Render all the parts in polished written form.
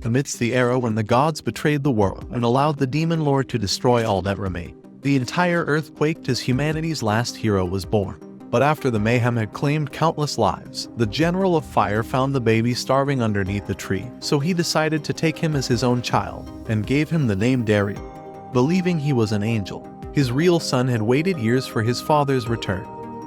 amidst the era when the gods betrayed the world and allowed the demon lord to destroy all that remained. The entire earth quaked as humanity's last hero was born. But after the mayhem had claimed countless lives, the General of Fire found the baby starving underneath the tree, so he decided to take him as his own child, and gave him the name Daryl, believing he was an angel. His real son had waited years for his father's return.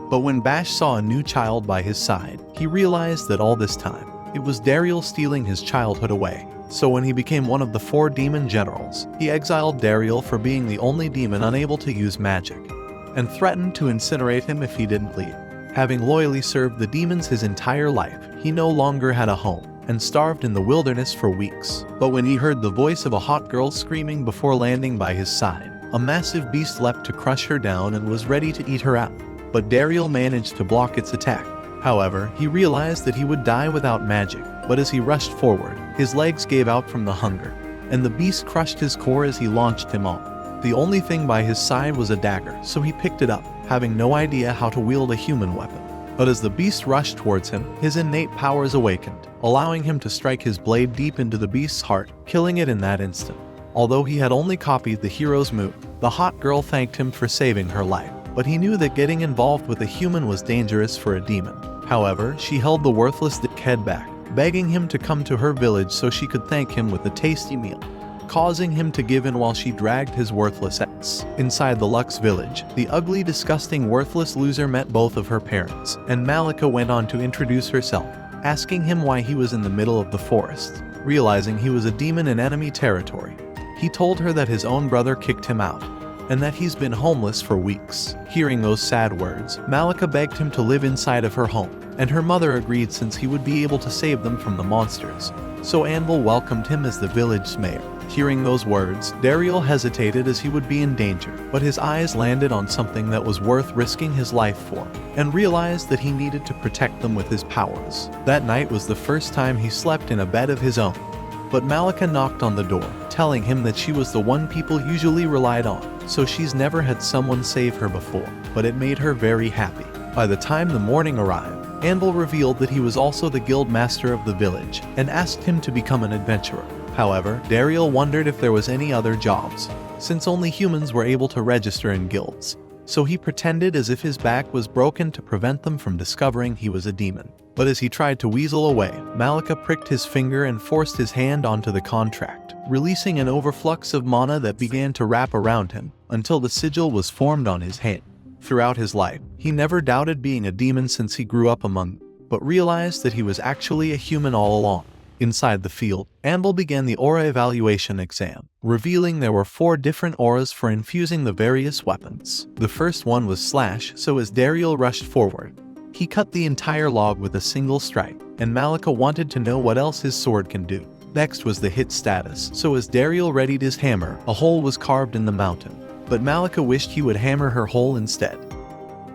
But when Bash saw a new child by his side, he realized that all this time, it was Daryl stealing his childhood away. So when he became one of the 4 demon generals, he exiled Daryl for being the only demon unable to use magic, and threatened to incinerate him if he didn't leave. Having loyally served the demons his entire life, he no longer had a home, and starved in the wilderness for weeks. But when he heard the voice of a hot girl screaming before landing by his side, a massive beast leapt to crush her down and was ready to eat her out. But Daryl managed to block its attack. However, he realized that he would die without magic, but as he rushed forward, his legs gave out from the hunger, and the beast crushed his core as he launched him off. The only thing by his side was a dagger, so he picked it up, having no idea how to wield a human weapon. But as the beast rushed towards him, his innate powers awakened, allowing him to strike his blade deep into the beast's heart, killing it in that instant. Although he had only copied the hero's move, the hot girl thanked him for saving her life, but he knew that getting involved with a human was dangerous for a demon. However, she held the worthless dickhead back, begging him to come to her village so she could thank him with a tasty meal, causing him to give in while she dragged his worthless ass. Inside the Lux village, the ugly, disgusting, worthless loser met both of her parents, and Malika went on to introduce herself, asking him why he was in the middle of the forest. Realizing he was a demon in enemy territory, he told her that his own brother kicked him out, and that he's been homeless for weeks. Hearing those sad words, Malika begged him to live inside of her home, and her mother agreed since he would be able to save them from the monsters. So Anvil welcomed him as the village's mayor. Hearing those words, Daryl hesitated as he would be in danger, but his eyes landed on something that was worth risking his life for, and realized that he needed to protect them with his powers. That night was the first time he slept in a bed of his own. But Malika knocked on the door, telling him that she was the one people usually relied on, so she's never had someone save her before, but it made her very happy. By the time the morning arrived, Anvil revealed that he was also the guild master of the village, and asked him to become an adventurer. However, Daryl wondered if there was any other jobs, since only humans were able to register in guilds. So he pretended as if his back was broken to prevent them from discovering he was a demon. But as he tried to weasel away, Malika pricked his finger and forced his hand onto the contract, releasing an overflux of mana that began to wrap around him, until the sigil was formed on his hand. Throughout his life, he never doubted being a demon since he grew up among them, but realized that he was actually a human all along. Inside the field, Anvil began the aura evaluation exam, revealing there were 4 different auras for infusing the various weapons. The first one was Slash, so as Daryl rushed forward, he cut the entire log with a single strike, and Malika wanted to know what else his sword can do. Next was the hit status, so as Daryl readied his hammer, a hole was carved in the mountain, but Malika wished he would hammer her hole instead.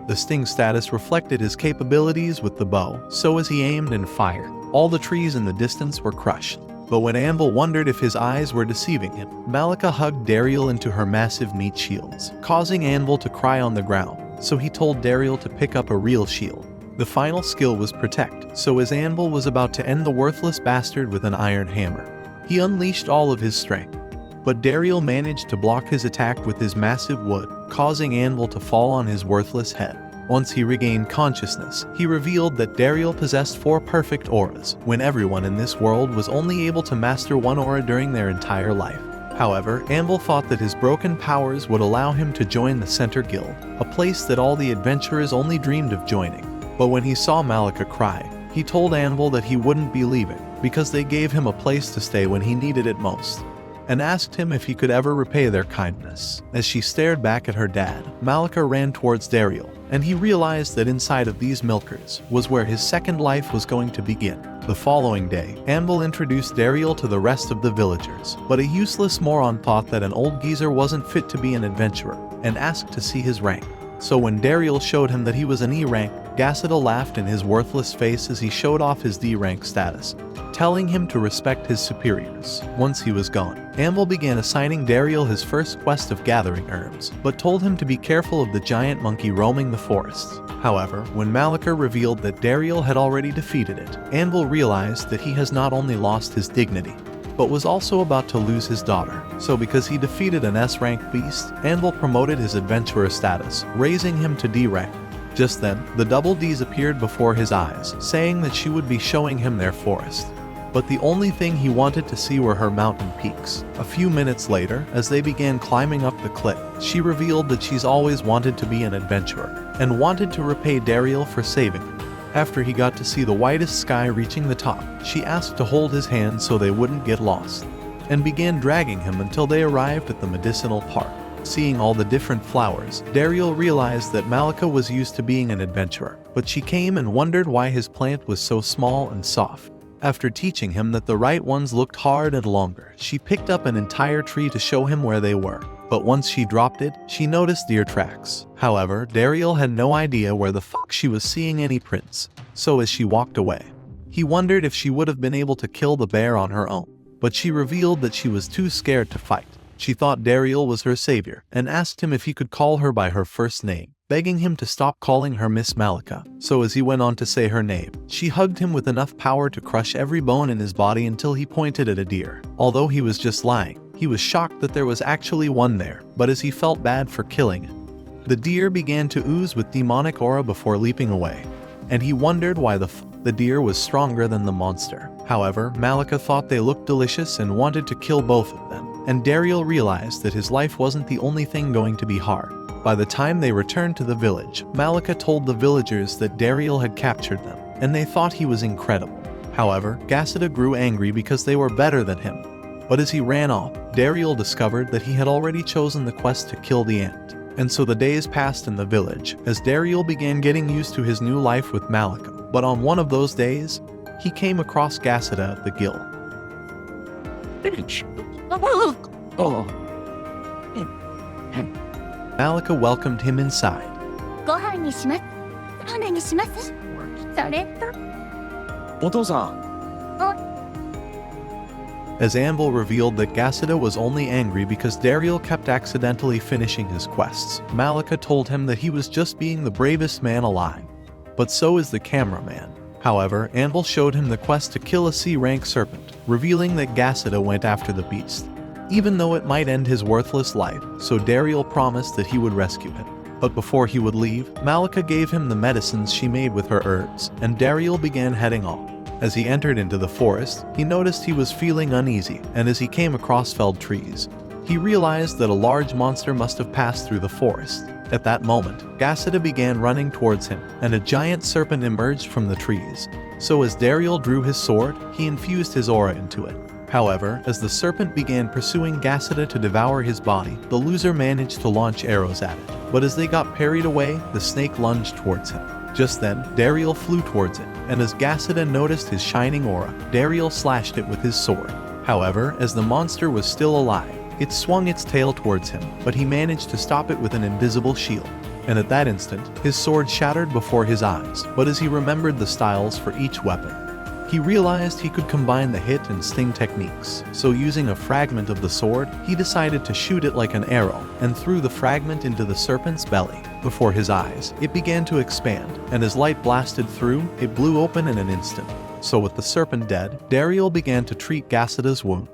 The sting status reflected his capabilities with the bow, so as he aimed and fired, all the trees in the distance were crushed. But when Anvil wondered if his eyes were deceiving him, Malika hugged Daryl into her massive meat shields, causing Anvil to cry on the ground, so he told Daryl to pick up a real shield. The final skill was Protect, so as Anvil was about to end the worthless bastard with an iron hammer, he unleashed all of his strength. But Daryl managed to block his attack with his massive wood, causing Anvil to fall on his worthless head. Once he regained consciousness, he revealed that Daryl possessed 4 perfect auras, when everyone in this world was only able to master 1 aura during their entire life. However, Anvil thought that his broken powers would allow him to join the Center Guild, a place that all the adventurers only dreamed of joining. But when he saw Malika cry, he told Anvil that he wouldn't be leaving, because they gave him a place to stay when he needed it most, and asked him if he could ever repay their kindness. As she stared back at her dad, Malika ran towards Daryl, and he realized that inside of these milkers was where his second life was going to begin. The following day, Anvil introduced Daryl to the rest of the villagers, but a useless moron thought that an old geezer wasn't fit to be an adventurer, and asked to see his rank. So when Daryl showed him that he was an E rank, Gassida laughed in his worthless face as he showed off his D rank status, telling him to respect his superiors. Once he was gone, Anvil began assigning Daryl his first quest of gathering herbs, but told him to be careful of the giant monkey roaming the forests. However, when Malika revealed that Daryl had already defeated it, Anvil realized that he has not only lost his dignity, but was also about to lose his daughter. So because he defeated an S-rank beast, Anvil promoted his adventurer status, raising him to D rank. Just then, the Double Ds appeared before his eyes, saying that she would be showing him their forest. But the only thing he wanted to see were her mountain peaks. A few minutes later, as they began climbing up the cliff, she revealed that she's always wanted to be an adventurer, and wanted to repay Dariel for saving him. After he got to see the whitest sky reaching the top, she asked to hold his hand so they wouldn't get lost, and began dragging him until they arrived at the medicinal park. Seeing all the different flowers, Dariel realized that Malika was used to being an adventurer, but she came and wondered why his plant was so small and soft. After teaching him that the right ones looked hard and longer, she picked up an entire tree to show him where they were. But once she dropped it, she noticed deer tracks. However, Dariel had no idea where the fuck she was seeing any prints, so as she walked away, he wondered if she would have been able to kill the bear on her own. But she revealed that she was too scared to fight. She thought Dariel was her savior, and asked him if he could call her by her first name, begging him to stop calling her Miss Malika. So as he went on to say her name, she hugged him with enough power to crush every bone in his body until he pointed at a deer. Although he was just lying, he was shocked that there was actually one there, but as he felt bad for killing it, the deer began to ooze with demonic aura before leaping away, and he wondered why the deer was stronger than the monster. However, Malika thought they looked delicious and wanted to kill both of them, and Dariel realized that his life wasn't the only thing going to be hard. By the time they returned to the village, Malika told the villagers that Dariel had captured them, and they thought he was incredible. However, Gassida grew angry because they were better than him. But as he ran off, Dariel discovered that he had already chosen the quest to kill the ant. And so the days passed in the village, as Dariel began getting used to his new life with Malika. But on one of those days, he came across Gassida at the guild. Malika welcomed him inside. As Anvil revealed that Gassida was only angry because Dariel kept accidentally finishing his quests, Malika told him that he was just being the bravest man alive. But so is the cameraman. However, Anvil showed him the quest to kill a C-rank serpent, revealing that Gassida went after the beast, even though it might end his worthless life, so Dariel promised that he would rescue him. But before he would leave, Malika gave him the medicines she made with her herbs, and Dariel began heading off. As he entered into the forest, he noticed he was feeling uneasy, and as he came across felled trees, he realized that a large monster must have passed through the forest. At that moment, Gassida began running towards him, and a giant serpent emerged from the trees. So as Dariel drew his sword, he infused his aura into it. However, as the serpent began pursuing Gassida to devour his body, the loser managed to launch arrows at it. But as they got parried away, the snake lunged towards him. Just then, Dariel flew towards it, and as Gassida noticed his shining aura, Dariel slashed it with his sword. However, as the monster was still alive, it swung its tail towards him, but he managed to stop it with an invisible shield. And at that instant, his sword shattered before his eyes, but as he remembered the styles for each weapon, he realized he could combine the hit and sting techniques. So using a fragment of the sword, he decided to shoot it like an arrow, and threw the fragment into the serpent's belly. Before his eyes, it began to expand, and as light blasted through, it blew open in an instant. So with the serpent dead, Dariel began to treat Gassida's wound,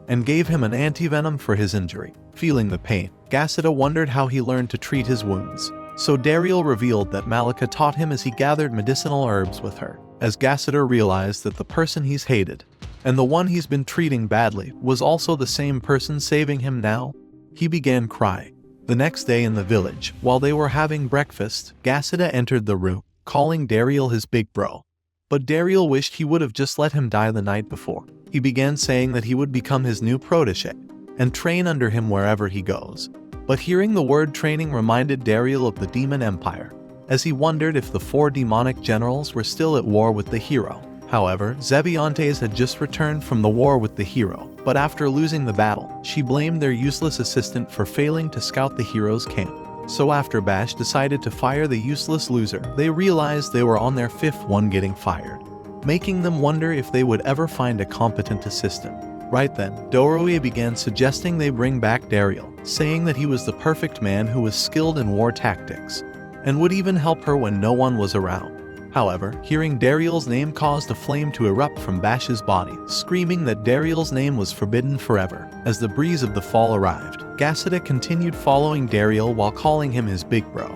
and gave him an antivenom for his injury. Feeling the pain, Gassida wondered how he learned to treat his wounds. So Dariel revealed that Malika taught him as he gathered medicinal herbs with her. As Gassida realized that the person he's hated, and the one he's been treating badly, was also the same person saving him now, he began crying. The next day in the village, while they were having breakfast, Gassida entered the room, calling Dariel his big bro. But Dariel wished he would have just let him die the night before. He began saying that he would become his new protege, and train under him wherever he goes. But hearing the word training reminded Dariel of the Demon Empire, as he wondered if the 4 demonic generals were still at war with the hero. However, Zeviontes had just returned from the war with the hero, but after losing the battle, she blamed their useless assistant for failing to scout the hero's camp. So after Bash decided to fire the useless loser, they realized they were on their 5th one getting fired, making them wonder if they would ever find a competent assistant. Right then, Doroe began suggesting they bring back Dariel, saying that he was the perfect man who was skilled in war tactics, and would even help her when no one was around. However, hearing Dariel's name caused a flame to erupt from Bash's body, screaming that Dariel's name was forbidden forever. As the breeze of the fall arrived, Gassida continued following Dariel while calling him his big bro.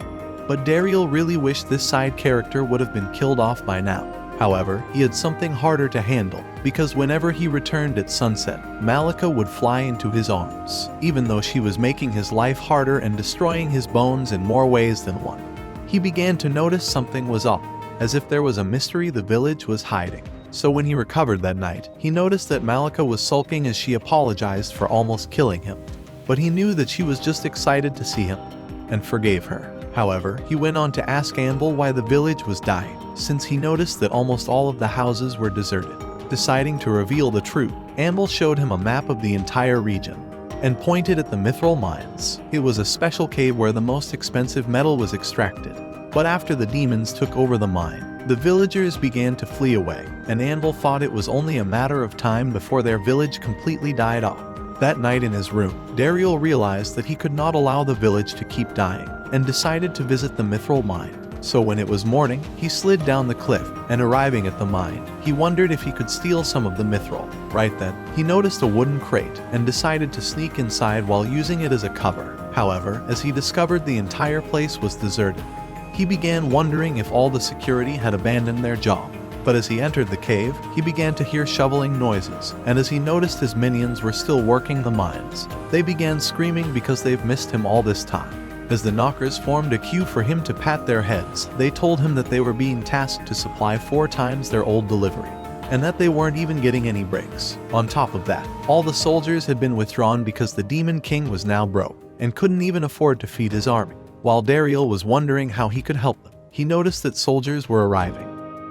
But Dariel really wished this side character would have been killed off by now. However, he had something harder to handle, because whenever he returned at sunset, Malika would fly into his arms, even though she was making his life harder and destroying his bones in more ways than one. He began to notice something was off, as if there was a mystery the village was hiding. So when he recovered that night, he noticed that Malika was sulking as she apologized for almost killing him. But he knew that she was just excited to see him, and forgave her. However, he went on to ask Anvil why the village was dying, since he noticed that almost all of the houses were deserted. Deciding to reveal the truth, Anvil showed him a map of the entire region, and pointed at the mithril mines. It was a special cave where the most expensive metal was extracted. But after the demons took over the mine, the villagers began to flee away, and Anvil thought it was only a matter of time before their village completely died off. That night in his room, Dariel realized that he could not allow the village to keep dying, and decided to visit the mithril mine. So when it was morning, he slid down the cliff, and arriving at the mine, he wondered if he could steal some of the mithril. Right then, he noticed a wooden crate, and decided to sneak inside while using it as a cover. However, as he discovered the entire place was deserted, he began wondering if all the security had abandoned their job. But as he entered the cave, he began to hear shoveling noises, and as he noticed his minions were still working the mines, they began screaming because they've missed him all this time. As the knockers formed a queue for him to pat their heads, they told him that they were being tasked to supply 4 times their old delivery, and that they weren't even getting any breaks. On top of that, all the soldiers had been withdrawn because the Demon King was now broke, and couldn't even afford to feed his army. While Dariel was wondering how he could help them, he noticed that soldiers were arriving,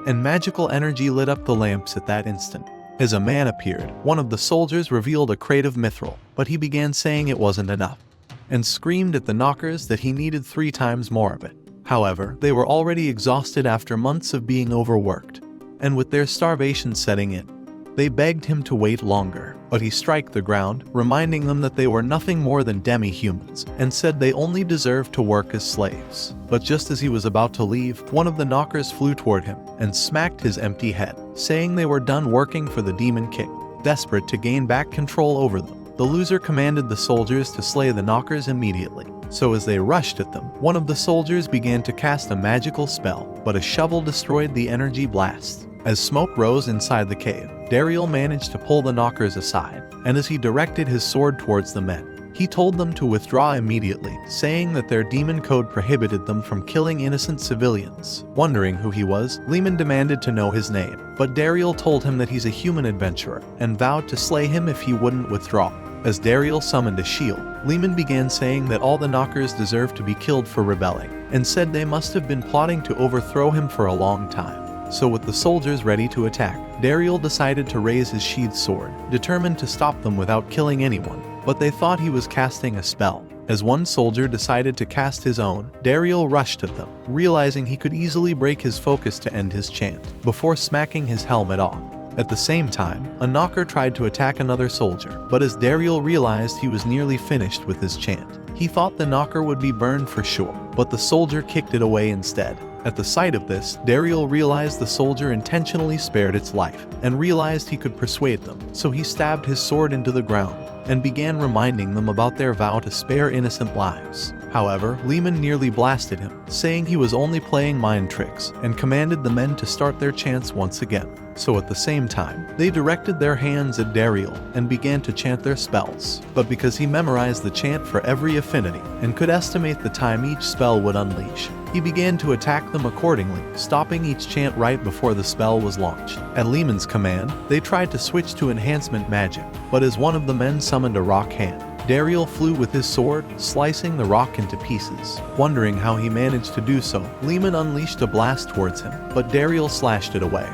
and magical energy lit up the lamps at that instant. As a man appeared, one of the soldiers revealed a crate of mithril, but he began saying it wasn't enough, and screamed at the knockers that he needed 3 times more of it. However, they were already exhausted after months of being overworked, and with their starvation setting in, they begged him to wait longer, but he struck the ground, reminding them that they were nothing more than demi-humans, and said they only deserved to work as slaves. But just as he was about to leave, one of the knockers flew toward him, and smacked his empty head, saying they were done working for the Demon King. Desperate to gain back control over them, the loser commanded the soldiers to slay the knockers immediately. So as they rushed at them, one of the soldiers began to cast a magical spell, but a shovel destroyed the energy blast. As smoke rose inside the cave, Dariel managed to pull the knockers aside, and as he directed his sword towards the men, he told them to withdraw immediately, saying that their demon code prohibited them from killing innocent civilians. Wondering who he was, Lehman demanded to know his name, but Dariel told him that he's a human adventurer, and vowed to slay him if he wouldn't withdraw. As Dariel summoned a shield, Lehman began saying that all the knockers deserved to be killed for rebelling, and said they must have been plotting to overthrow him for a long time. So with the soldiers ready to attack, Dariel decided to raise his sheathed sword, determined to stop them without killing anyone, but they thought he was casting a spell. As one soldier decided to cast his own, Dariel rushed at them, realizing he could easily break his focus to end his chant, before smacking his helmet off. At the same time, a knocker tried to attack another soldier, but as Dariel realized he was nearly finished with his chant, he thought the knocker would be burned for sure, but the soldier kicked it away instead. At the sight of this, Dariel realized the soldier intentionally spared its life, and realized he could persuade them, so he stabbed his sword into the ground, and began reminding them about their vow to spare innocent lives. However, Lehman nearly blasted him, saying he was only playing mind tricks, and commanded the men to start their chants once again. So at the same time, they directed their hands at Dariel, and began to chant their spells. But because he memorized the chant for every affinity, and could estimate the time each spell would unleash, he began to attack them accordingly, stopping each chant right before the spell was launched. At Lehman's command, they tried to switch to enhancement magic, but as one of the men summoned a rock hand, Dariel flew with his sword, slicing the rock into pieces. Wondering how he managed to do so, Lehman unleashed a blast towards him, but Dariel slashed it away,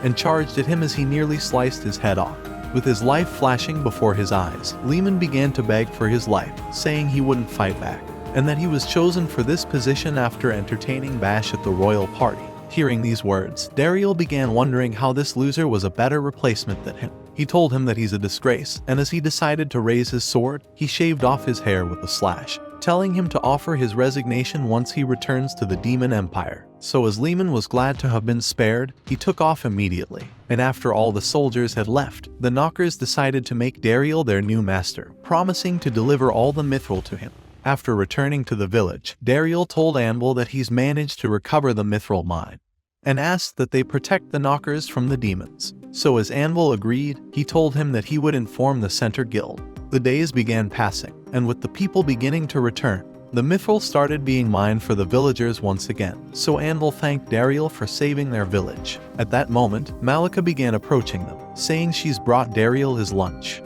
and charged at him as he nearly sliced his head off. With his life flashing before his eyes, Lehman began to beg for his life, saying he wouldn't fight back, and that he was chosen for this position after entertaining Bash at the royal party. Hearing these words, Dariel began wondering how this loser was a better replacement than him. He told him that he's a disgrace, and as he decided to raise his sword, he shaved off his hair with a slash, telling him to offer his resignation once he returns to the Demon Empire. So as Lehman was glad to have been spared, he took off immediately. And after all the soldiers had left, the Knockers decided to make Dariel their new master, promising to deliver all the mithril to him. After returning to the village, Dariel told Anvil that he's managed to recover the mithril mine, and asked that they protect the Knockers from the demons. So as Anvil agreed, he told him that he would inform the Center Guild. The days began passing, and with the people beginning to return, the mithril started being mined for the villagers once again. So Anvil thanked Dariel for saving their village. At that moment, Malika began approaching them, saying she's brought Dariel his lunch.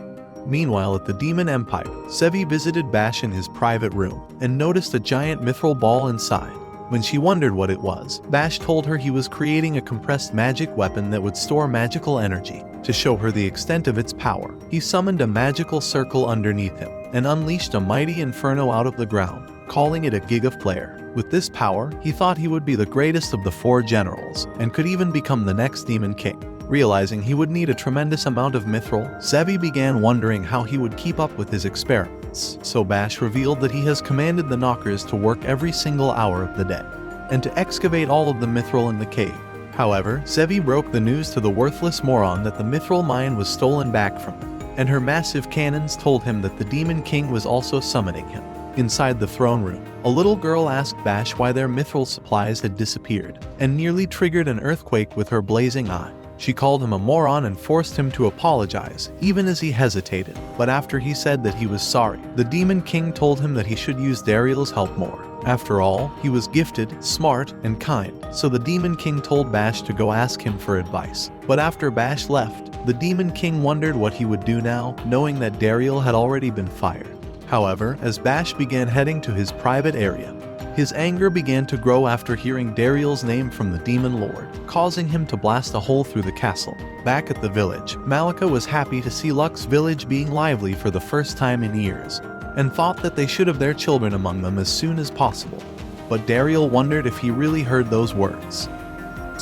Meanwhile, at the Demon Empire, Sevi visited Bash in his private room and noticed a giant mithril ball inside. When she wondered what it was, Bash told her he was creating a compressed magic weapon that would store magical energy. To show her the extent of its power, he summoned a magical circle underneath him and unleashed a mighty inferno out of the ground, calling it a Gigaflare. With this power, he thought he would be the greatest of the 4 generals and could even become the next Demon King. Realizing he would need a tremendous amount of mithril, Sevi began wondering how he would keep up with his experiments. So Bash revealed that he has commanded the Knockers to work every single hour of the day, and to excavate all of the mithril in the cave. However, Sevi broke the news to the worthless moron that the mithril mine was stolen back from him, and her massive cannons told him that the Demon King was also summoning him. Inside the throne room, a little girl asked Bash why their mithril supplies had disappeared, and nearly triggered an earthquake with her blazing eye. She called him a moron and forced him to apologize, even as he hesitated. But after he said that he was sorry, the Demon King told him that he should use Dariel's help more. After all, he was gifted, smart, and kind, so the Demon King told Bash to go ask him for advice. But after Bash left, the Demon King wondered what he would do now, knowing that Dariel had already been fired. However, as Bash began heading to his private area, his anger began to grow after hearing Dariel's name from the Demon Lord, causing him to blast a hole through the castle. Back at the village, Malika was happy to see Luck's village being lively for the first time in years, and thought that they should have their children among them as soon as possible. But Dariel wondered if he really heard those words.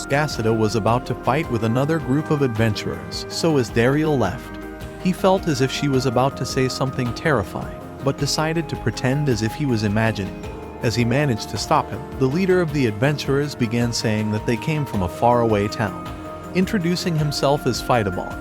Gassida was about to fight with another group of adventurers, so as Dariel left, he felt as if she was about to say something terrifying, but decided to pretend as if he was imagining. As he managed to stop him, the leader of the adventurers began saying that they came from a faraway town, introducing himself as Phytabon,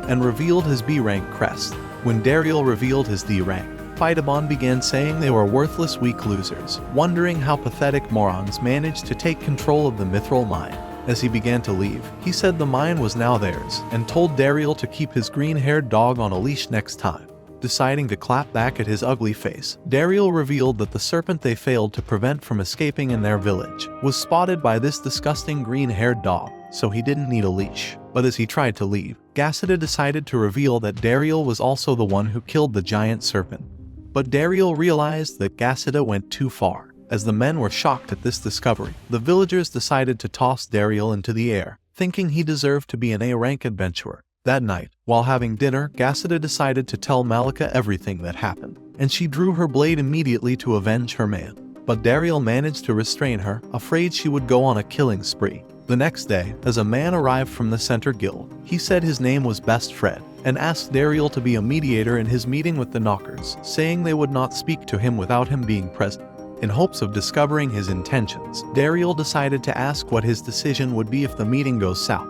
and revealed his B-rank crest. When Dariel revealed his D rank, Phytabon began saying they were worthless weak losers, wondering how pathetic morons managed to take control of the mithril mine. As he began to leave, he said the mine was now theirs, and told Dariel to keep his green-haired dog on a leash next time. Deciding to clap back at his ugly face, Dariel revealed that the serpent they failed to prevent from escaping in their village was spotted by this disgusting green-haired dog, so he didn't need a leash. But as he tried to leave, Gassida decided to reveal that Dariel was also the one who killed the giant serpent. But Dariel realized that Gassida went too far. As the men were shocked at this discovery, the villagers decided to toss Dariel into the air, thinking he deserved to be an A-rank adventurer. That night, while having dinner, Gassida decided to tell Malika everything that happened, and she drew her blade immediately to avenge her man. But Dariel managed to restrain her, afraid she would go on a killing spree. The next day, as a man arrived from the Center Guild, he said his name was Best Fred, and asked Dariel to be a mediator in his meeting with the Knockers, saying they would not speak to him without him being present. In hopes of discovering his intentions, Dariel decided to ask what his decision would be if the meeting goes south.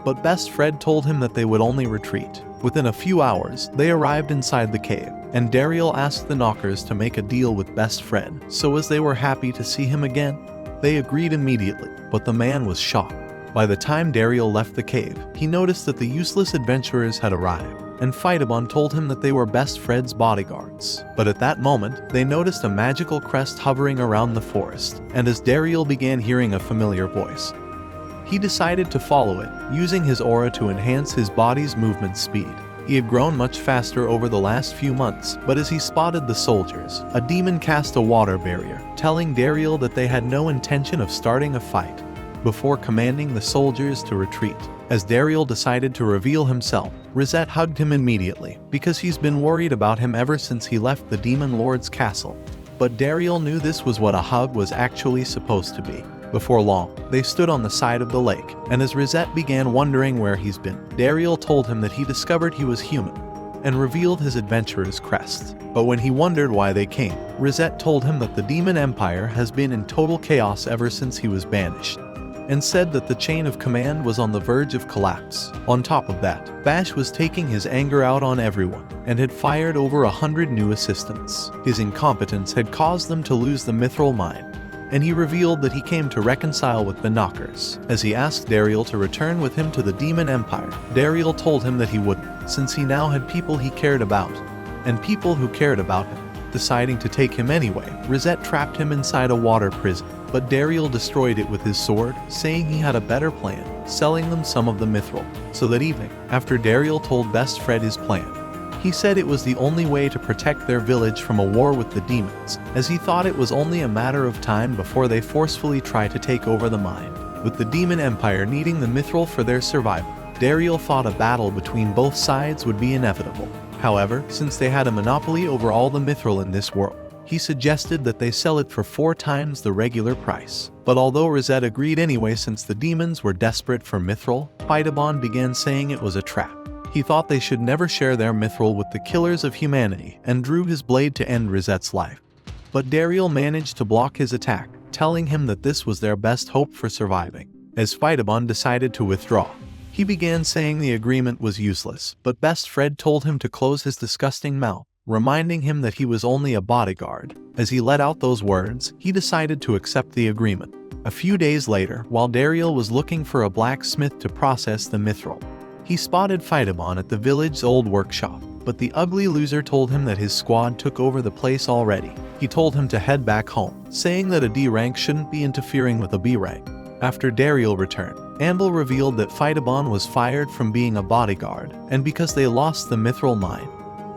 But Best Fred told him that they would only retreat. Within a few hours, they arrived inside the cave, and Dariel asked the Knockers to make a deal with Best Fred, so as they were happy to see him again, they agreed immediately, but the man was shocked. By the time Dariel left the cave, he noticed that the useless adventurers had arrived, and Phytabon told him that they were Best Fred's bodyguards. But at that moment, they noticed a magical crest hovering around the forest, and as Dariel began hearing a familiar voice, he decided to follow it, using his aura to enhance his body's movement speed. He had grown much faster over the last few months, but as he spotted the soldiers, a demon cast a water barrier, telling Dariel that they had no intention of starting a fight, before commanding the soldiers to retreat. As Dariel decided to reveal himself, Rosette hugged him immediately, because he's been worried about him ever since he left the Demon Lord's castle. But Dariel knew this was what a hug was actually supposed to be. Before long, they stood on the side of the lake, and as Rosette began wondering where he's been, Dariel told him that he discovered he was human, and revealed his adventurer's crest. But when he wondered why they came, Rosette told him that the Demon Empire has been in total chaos ever since he was banished, and said that the chain of command was on the verge of collapse. On top of that, Bash was taking his anger out on everyone, and had fired over 100 new assistants. His incompetence had caused them to lose the mithril mine, and he revealed that he came to reconcile with the Knockers. As he asked Dariel to return with him to the Demon Empire, Dariel told him that he wouldn't, since he now had people he cared about, and people who cared about him. Deciding to take him anyway, Rosette trapped him inside a water prison, but Dariel destroyed it with his sword, saying he had a better plan, selling them some of the mithril. So that evening, after Dariel told Best Fred his plan, he said it was the only way to protect their village from a war with the demons, as he thought it was only a matter of time before they forcefully try to take over the mine. With the Demon Empire needing the mithril for their survival, Dariel thought a battle between both sides would be inevitable. However, since they had a monopoly over all the mithril in this world, he suggested that they sell it for 4 times the regular price. But although Rosette agreed anyway since the demons were desperate for mithril, Phytabon began saying it was a trap. He thought they should never share their mithril with the killers of humanity and drew his blade to end Rosette's life. But Dariel managed to block his attack, telling him that this was their best hope for surviving. As Phytabon decided to withdraw, he began saying the agreement was useless, but Best Fred told him to close his disgusting mouth, reminding him that he was only a bodyguard. As he let out those words, he decided to accept the agreement. A few days later, while Dariel was looking for a blacksmith to process the mithril, he spotted Phytabon at the village's old workshop, but the ugly loser told him that his squad took over the place already. He told him to head back home, saying that a D rank shouldn't be interfering with a B rank. After Dariel returned, Amble revealed that Phytabon was fired from being a bodyguard, and because they lost the mithril mine.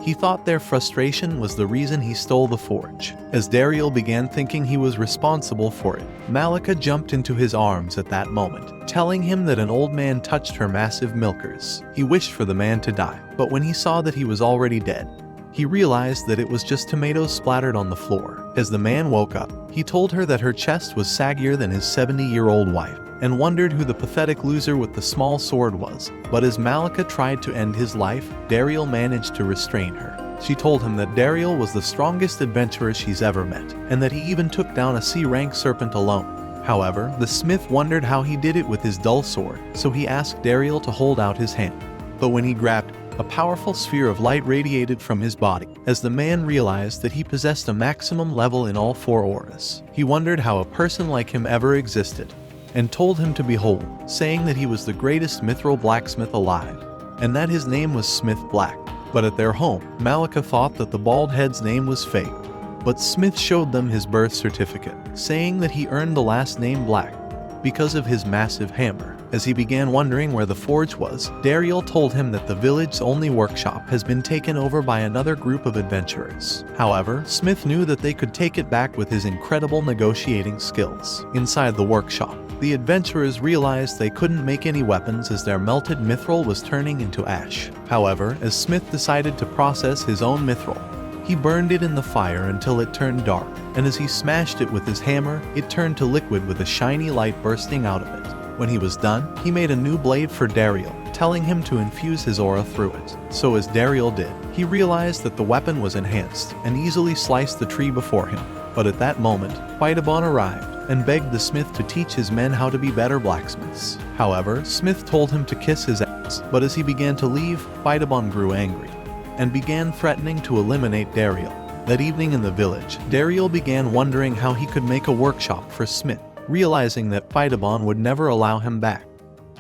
He thought their frustration was the reason he stole the forge. As Dariel began thinking he was responsible for it, Malika jumped into his arms at that moment, telling him that an old man touched her massive milkers. He wished for the man to die, but when he saw that he was already dead, he realized that it was just tomatoes splattered on the floor. As the man woke up, he told her that her chest was saggier than his 70-year-old wife, and wondered who the pathetic loser with the small sword was. But as Malika tried to end his life, Dariel managed to restrain her. She told him that Dariel was the strongest adventurer she's ever met, and that he even took down a C-rank serpent alone. However, the smith wondered how he did it with his dull sword, so he asked Dariel to hold out his hand. But when he grabbed it, a powerful sphere of light radiated from his body, as the man realized that he possessed a maximum level in all 4 auras. He wondered how a person like him ever existed, and told him to behold, saying that he was the greatest mithril blacksmith alive, and that his name was Smith Black. But at their home, Malika thought that the bald head's name was faked, but Smith showed them his birth certificate, saying that he earned the last name Black because of his massive hammer. As he began wondering where the forge was, Dariel told him that the village's only workshop has been taken over by another group of adventurers. However, Smith knew that they could take it back with his incredible negotiating skills. Inside the workshop, the adventurers realized they couldn't make any weapons as their melted mithril was turning into ash. However, as Smith decided to process his own mithril, he burned it in the fire until it turned dark, and as he smashed it with his hammer, it turned to liquid with a shiny light bursting out of it. When he was done, he made a new blade for Dariel, telling him to infuse his aura through it. So as Dariel did, he realized that the weapon was enhanced and easily sliced the tree before him. But at that moment, Phytabon arrived and begged the smith to teach his men how to be better blacksmiths. However, Smith told him to kiss his ass, but as he began to leave, Phytabon grew angry and began threatening to eliminate Dariel. That evening in the village, Dariel began wondering how he could make a workshop for Smith, realizing that Phytabon would never allow him back.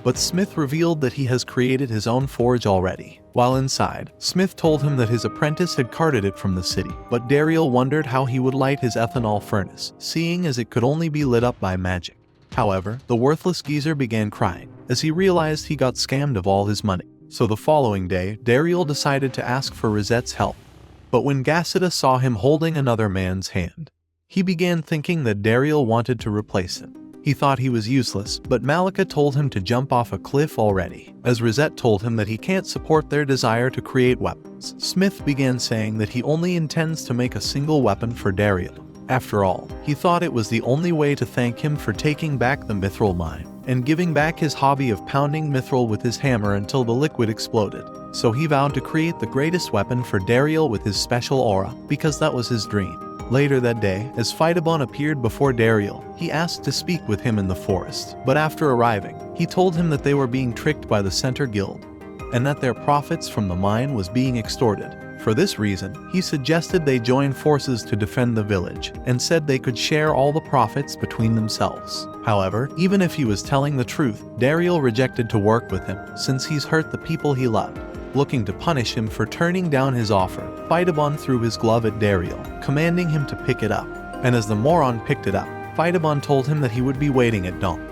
But Smith revealed that he has created his own forge already. While inside, Smith told him that his apprentice had carted it from the city, but Dariel wondered how he would light his ethanol furnace, seeing as it could only be lit up by magic. However, the worthless geezer began crying, as he realized he got scammed of all his money. So the following day, Dariel decided to ask for Rosette's help. But when Gassida saw him holding another man's hand, he began thinking that Dariel wanted to replace him. He thought he was useless, but Malika told him to jump off a cliff already. As Rosette told him that he can't support their desire to create weapons, Smith began saying that he only intends to make a single weapon for Dariel. After all, he thought it was the only way to thank him for taking back the mithril mine and giving back his hobby of pounding mithril with his hammer until the liquid exploded. So he vowed to create the greatest weapon for Dariel with his special aura, because that was his dream. Later that day, as Phytabon appeared before Dariel, he asked to speak with him in the forest. But after arriving, he told him that they were being tricked by the Center Guild, and that their profits from the mine was being extorted. For this reason, he suggested they join forces to defend the village, and said they could share all the profits between themselves. However, even if he was telling the truth, Dariel rejected to work with him, since he's hurt the people he loved. Looking to punish him for turning down his offer, Phytabon threw his glove at Dariel, commanding him to pick it up. And as the moron picked it up, Phytabon told him that he would be waiting at dawn.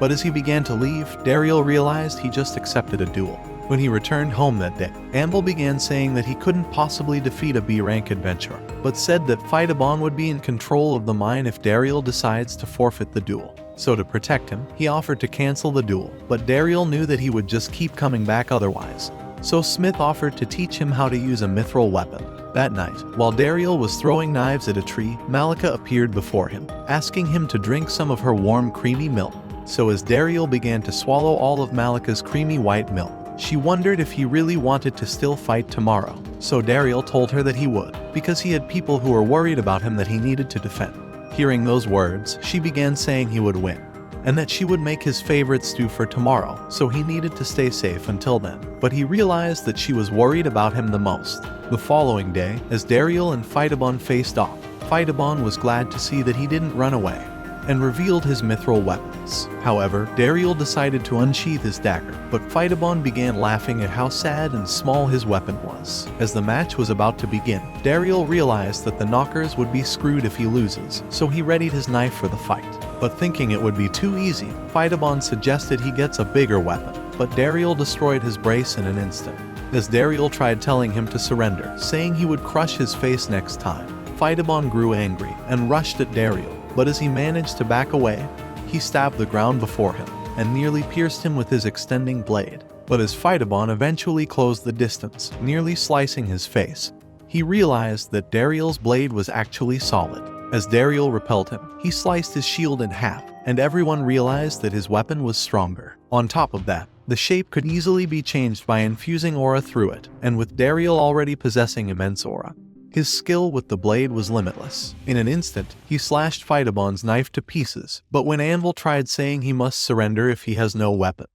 But as he began to leave, Dariel realized he just accepted a duel. When he returned home that day, Anvil began saying that he couldn't possibly defeat a B-rank adventurer, but said that Phytabon would be in control of the mine if Dariel decides to forfeit the duel. So to protect him, he offered to cancel the duel, but Dariel knew that he would just keep coming back otherwise. So Smith offered to teach him how to use a mithril weapon. That night, while Dariel was throwing knives at a tree, Malika appeared before him, asking him to drink some of her warm, creamy milk. So as Dariel began to swallow all of Malika's creamy white milk, she wondered if he really wanted to still fight tomorrow. So Dariel told her that he would, because he had people who were worried about him that he needed to defend. Hearing those words, she began saying he would win, and that she would make his favorite stew for tomorrow, so he needed to stay safe until then. But he realized that she was worried about him the most. The following day, as Dariel and Phytabon faced off, Phytabon was glad to see that he didn't run away, and revealed his mithril weapons. However, Dariel decided to unsheath his dagger, but Phytabon began laughing at how sad and small his weapon was. As the match was about to begin, Dariel realized that the knockers would be screwed if he loses, so he readied his knife for the fight. But thinking it would be too easy, Phytabon suggested he gets a bigger weapon, but Dariel destroyed his brace in an instant. As Dariel tried telling him to surrender, saying he would crush his face next time, Phytabon grew angry and rushed at Dariel. But as he managed to back away, he stabbed the ground before him and nearly pierced him with his extending blade. But as Phytabon eventually closed the distance, nearly slicing his face, he realized that Dariel's blade was actually solid. As Dariel repelled him, he sliced his shield in half, and everyone realized that his weapon was stronger. On top of that, the shape could easily be changed by infusing aura through it, and with Dariel already possessing immense aura, his skill with the blade was limitless. In an instant, he slashed Phytabon's knife to pieces, but when Anvil tried saying he must surrender if he has no weapon,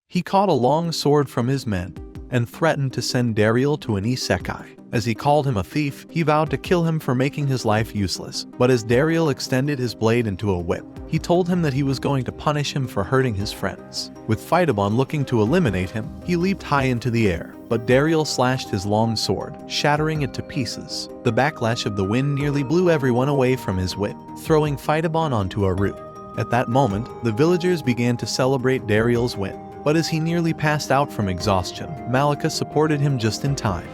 he caught a long sword from his men and threatened to send Dariel to an isekai. As he called him a thief, he vowed to kill him for making his life useless. But as Dariel extended his blade into a whip, he told him that he was going to punish him for hurting his friends. With Phytabon looking to eliminate him, he leaped high into the air, but Dariel slashed his long sword, shattering it to pieces. The backlash of the wind nearly blew everyone away from his whip, throwing Phytabon onto a root. At that moment, the villagers began to celebrate Dariel's win. But as he nearly passed out from exhaustion, Malika supported him just in time,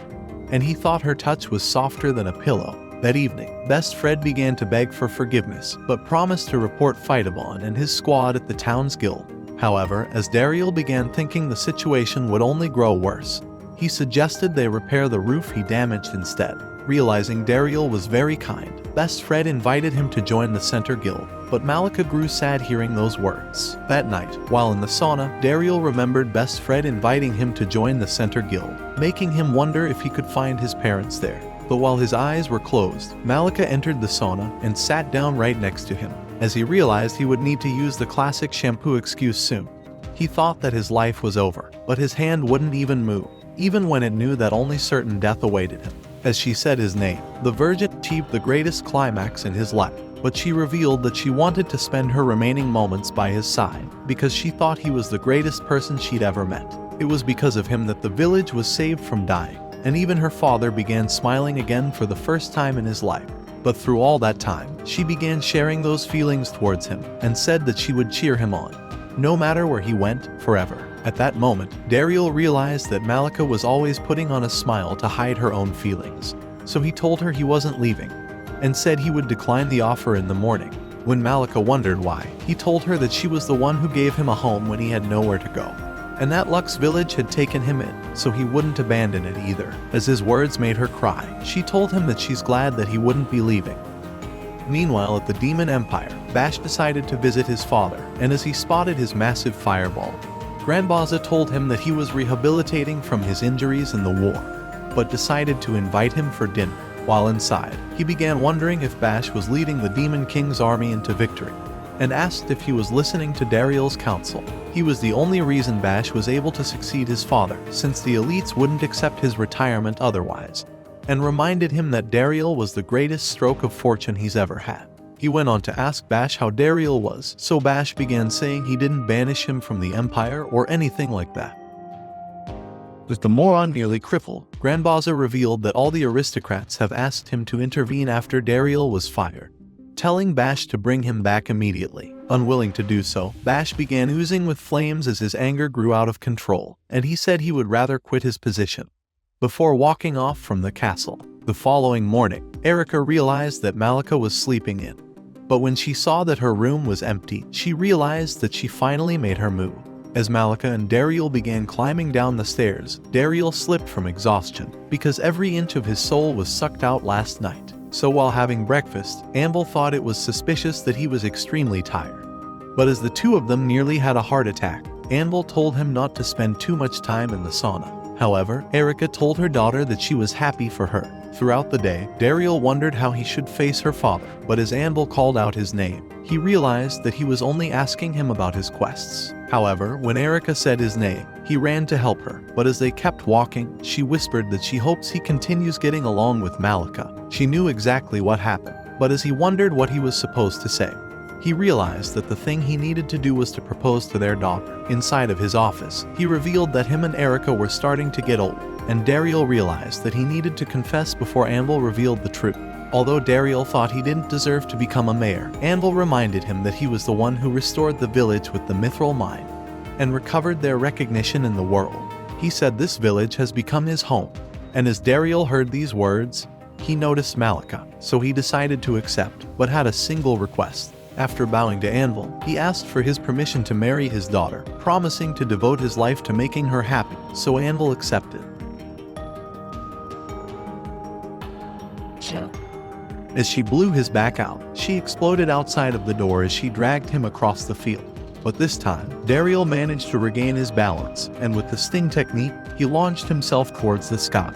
and he thought her touch was softer than a pillow. That evening, Best Fred began to beg for forgiveness, but promised to report Phytabon and his squad at the town's guild. However, as Dariel began thinking the situation would only grow worse, he suggested they repair the roof he damaged instead. Realizing Dariel was very kind, Best Fred invited him to join the Center Guild, but Malika grew sad hearing those words. That night, while in the sauna, Dariel remembered Best Fred inviting him to join the Center Guild, making him wonder if he could find his parents there. But while his eyes were closed, Malika entered the sauna and sat down right next to him, as he realized he would need to use the classic shampoo excuse soon. He thought that his life was over, but his hand wouldn't even move, even when it knew that only certain death awaited him. As she said his name, the Virgin achieved the greatest climax in his life, but she revealed that she wanted to spend her remaining moments by his side, because she thought he was the greatest person she'd ever met. It was because of him that the village was saved from dying, and even her father began smiling again for the first time in his life. But through all that time, she began sharing those feelings towards him, and said that she would cheer him on, no matter where he went, forever. At that moment, Dariel realized that Malika was always putting on a smile to hide her own feelings, so he told her he wasn't leaving, and said he would decline the offer in the morning. When Malika wondered why, he told her that she was the one who gave him a home when he had nowhere to go, and that Lux Village had taken him in, so he wouldn't abandon it either. As his words made her cry, she told him that she's glad that he wouldn't be leaving. Meanwhile, at the Demon Empire, Bash decided to visit his father, and as he spotted his massive fireball, Grandbaza told him that he was rehabilitating from his injuries in the war, but decided to invite him for dinner. While inside, he began wondering if Bash was leading the Demon King's army into victory, and asked if he was listening to Dariel's counsel. He was the only reason Bash was able to succeed his father, since the elites wouldn't accept his retirement otherwise, and reminded him that Dariel was the greatest stroke of fortune he's ever had. He went on to ask Bash how Dariel was, so Bash began saying he didn't banish him from the empire or anything like that. With the moron nearly crippled, Grandbaza revealed that all the aristocrats have asked him to intervene after Dariel was fired, telling Bash to bring him back immediately. Unwilling to do so, Bash began oozing with flames as his anger grew out of control, and he said he would rather quit his position before walking off from the castle. The following morning, Erica realized that Malika was sleeping in, but when she saw that her room was empty, she realized that she finally made her move. As Malika and Dariel began climbing down the stairs, Dariel slipped from exhaustion because every inch of his soul was sucked out last night. So while having breakfast, Anvil thought it was suspicious that he was extremely tired. But as the two of them nearly had a heart attack, Anvil told him not to spend too much time in the sauna. However, Erica told her daughter that she was happy for her. Throughout the day, Dariel wondered how he should face her father, but as Anvil called out his name, he realized that he was only asking him about his quests. However, when Erica said his name, he ran to help her, but as they kept walking, she whispered that she hopes he continues getting along with Malika. She knew exactly what happened, but as he wondered what he was supposed to say, he realized that the thing he needed to do was to propose to their daughter. Inside of his office, he revealed that him and Erica were starting to get old, and Dariel realized that he needed to confess before Anvil revealed the truth. Although Dariel thought he didn't deserve to become a mayor, Anvil reminded him that he was the one who restored the village with the mithril mine and recovered their recognition in the world. He said this village has become his home, and as Dariel heard these words, he noticed Malika, so he decided to accept, but had a single request. After bowing to Anvil, he asked for his permission to marry his daughter, promising to devote his life to making her happy, so Anvil accepted. As she blew his back out, she exploded outside of the door as she dragged him across the field. But this time, Dariel managed to regain his balance, and with the sting technique, he launched himself towards the sky.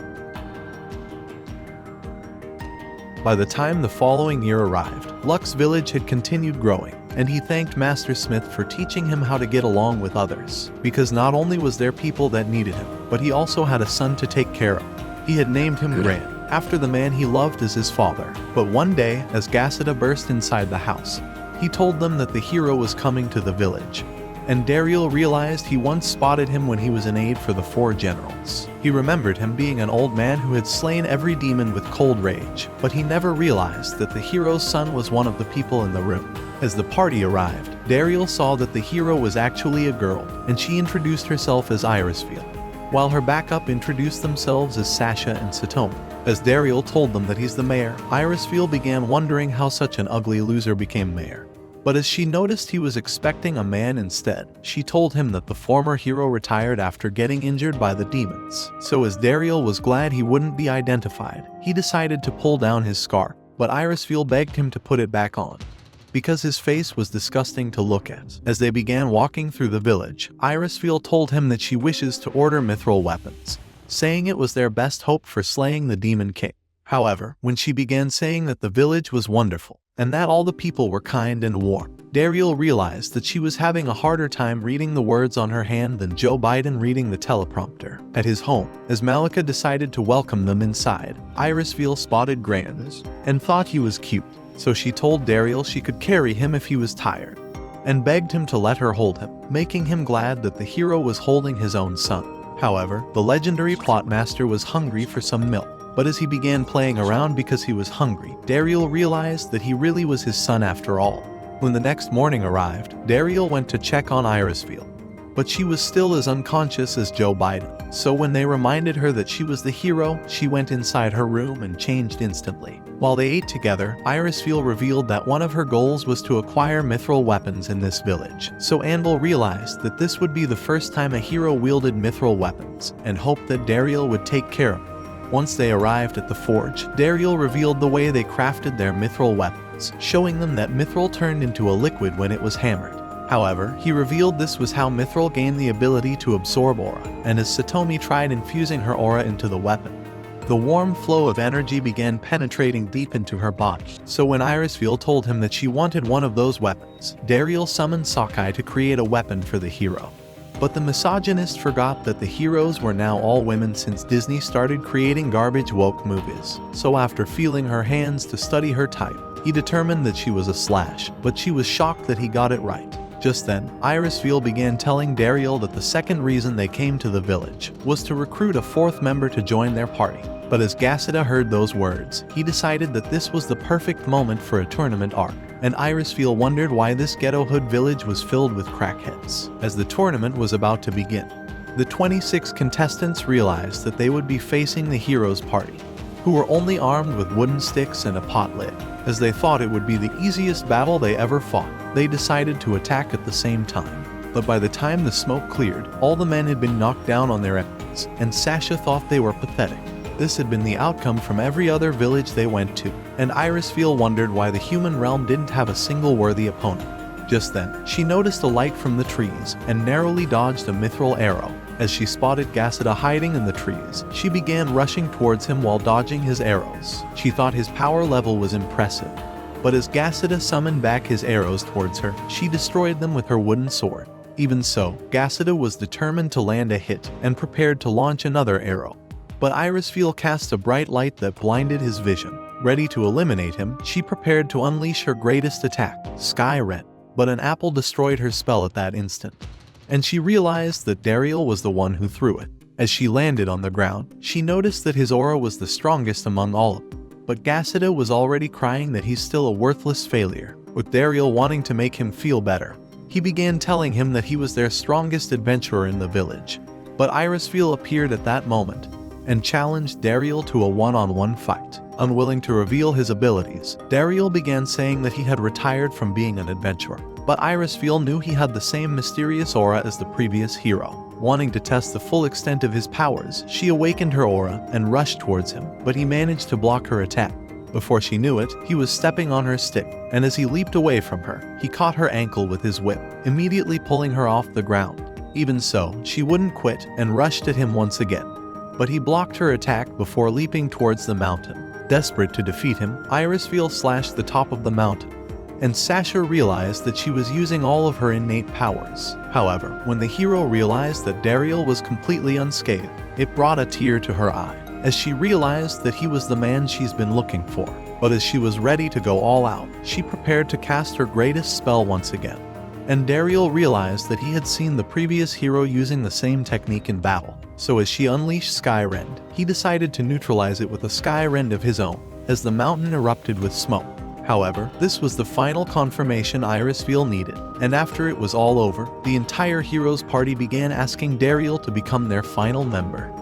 By the time the following year arrived, Luck's village had continued growing, and he thanked Master Smith for teaching him how to get along with others, because not only was there people that needed him, but he also had a son to take care of. He had named him Gran, after the man he loved as his father. But one day, as Gassida burst inside the house, he told them that the hero was coming to the village, and Dariel realized he once spotted him when he was an aide for the 4 generals. He remembered him being an old man who had slain every demon with cold rage, but he never realized that the hero's son was one of the people in the room. As the party arrived, Dariel saw that the hero was actually a girl, and she introduced herself as Irisfield, while her backup introduced themselves as Sasha and Satomi. As Dariel told them that he's the mayor, Irisfield began wondering how such an ugly loser became mayor. But as she noticed he was expecting a man instead, she told him that the former hero retired after getting injured by the demons. So as Dariel was glad he wouldn't be identified, he decided to pull down his scarf, but Irisfield begged him to put it back on, because his face was disgusting to look at. As they began walking through the village, Irisfield told him that she wishes to order mithril weapons, saying it was their best hope for slaying the Demon King. However, when she began saying that the village was wonderful, and that all the people were kind and warm, Dariel realized that she was having a harder time reading the words on her hand than Joe Biden reading the teleprompter. At his home, as Malika decided to welcome them inside, Irisfield spotted Grandis and thought he was cute, so she told Dariel she could carry him if he was tired, and begged him to let her hold him, making him glad that the hero was holding his own son. However, the legendary plotmaster was hungry for some milk, but as he began playing around because he was hungry, Dariel realized that he really was his son after all. When the next morning arrived, Dariel went to check on Irisfield, but she was still as unconscious as Joe Biden. So when they reminded her that she was the hero, she went inside her room and changed instantly. While they ate together, Irisfield revealed that one of her goals was to acquire mithril weapons in this village. So Anvil realized that this would be the first time a hero wielded mithril weapons, and hoped that Dariel would take care of it. Once they arrived at the forge, Dariel revealed the way they crafted their mithril weapons, showing them that mithril turned into a liquid when it was hammered. However, he revealed this was how Mithril gained the ability to absorb aura, and as Satomi tried infusing her aura into the weapon, the warm flow of energy began penetrating deep into her body. So when Irisfield told him that she wanted one of those weapons, Dariel summoned Sakai to create a weapon for the hero. But the misogynist forgot that the heroes were now all women since Disney started creating garbage woke movies. So after feeling her hands to study her type, he determined that she was a slash, but she was shocked that he got it right. Just then, Irisfield began telling Dariel that the second reason they came to the village was to recruit a fourth member to join their party. But as Gassida heard those words, he decided that this was the perfect moment for a tournament arc, and Irisfield wondered why this ghetto hood village was filled with crackheads. As the tournament was about to begin, the 26 contestants realized that they would be facing the heroes' party, who were only armed with wooden sticks and a pot lid. As they thought it would be the easiest battle they ever fought, they decided to attack at the same time. But by the time the smoke cleared, all the men had been knocked down on their enemies, and Sasha thought they were pathetic. This had been the outcome from every other village they went to, and Irisfield wondered why the human realm didn't have a single worthy opponent. Just then, she noticed a light from the trees and narrowly dodged a mithril arrow. As she spotted Gassida hiding in the trees, she began rushing towards him while dodging his arrows. She thought his power level was impressive, but as Gassida summoned back his arrows towards her, she destroyed them with her wooden sword. Even so, Gassida was determined to land a hit and prepared to launch another arrow. But Irisfield cast a bright light that blinded his vision. Ready to eliminate him, she prepared to unleash her greatest attack, Sky Red. But an apple destroyed her spell at that instant, and she realized that Dariel was the one who threw it. As she landed on the ground, she noticed that his aura was the strongest among all of them. But Gassida was already crying that he's still a worthless failure. With Dariel wanting to make him feel better, he began telling him that he was their strongest adventurer in the village. But Irisfield appeared at that moment and challenged Dariel to a one-on-one fight. Unwilling to reveal his abilities, Dariel began saying that he had retired from being an adventurer. But Irisfield knew he had the same mysterious aura as the previous hero. Wanting to test the full extent of his powers, she awakened her aura and rushed towards him, but he managed to block her attack. Before she knew it, he was stepping on her stick, and as he leaped away from her, he caught her ankle with his whip, immediately pulling her off the ground. Even so, she wouldn't quit and rushed at him once again. But he blocked her attack before leaping towards the mountain. Desperate to defeat him, Irisfield slashed the top of the mountain, and Sasha realized that she was using all of her innate powers. However, when the hero realized that Dariel was completely unscathed, it brought a tear to her eye, as she realized that he was the man she's been looking for. But as she was ready to go all out, she prepared to cast her greatest spell once again. And Dariel realized that he had seen the previous hero using the same technique in battle. So as she unleashed Skyrend, he decided to neutralize it with a Skyrend of his own, as the mountain erupted with smoke. However, this was the final confirmation Irisfield needed, and after it was all over, the entire heroes party began asking Dariel to become their final member.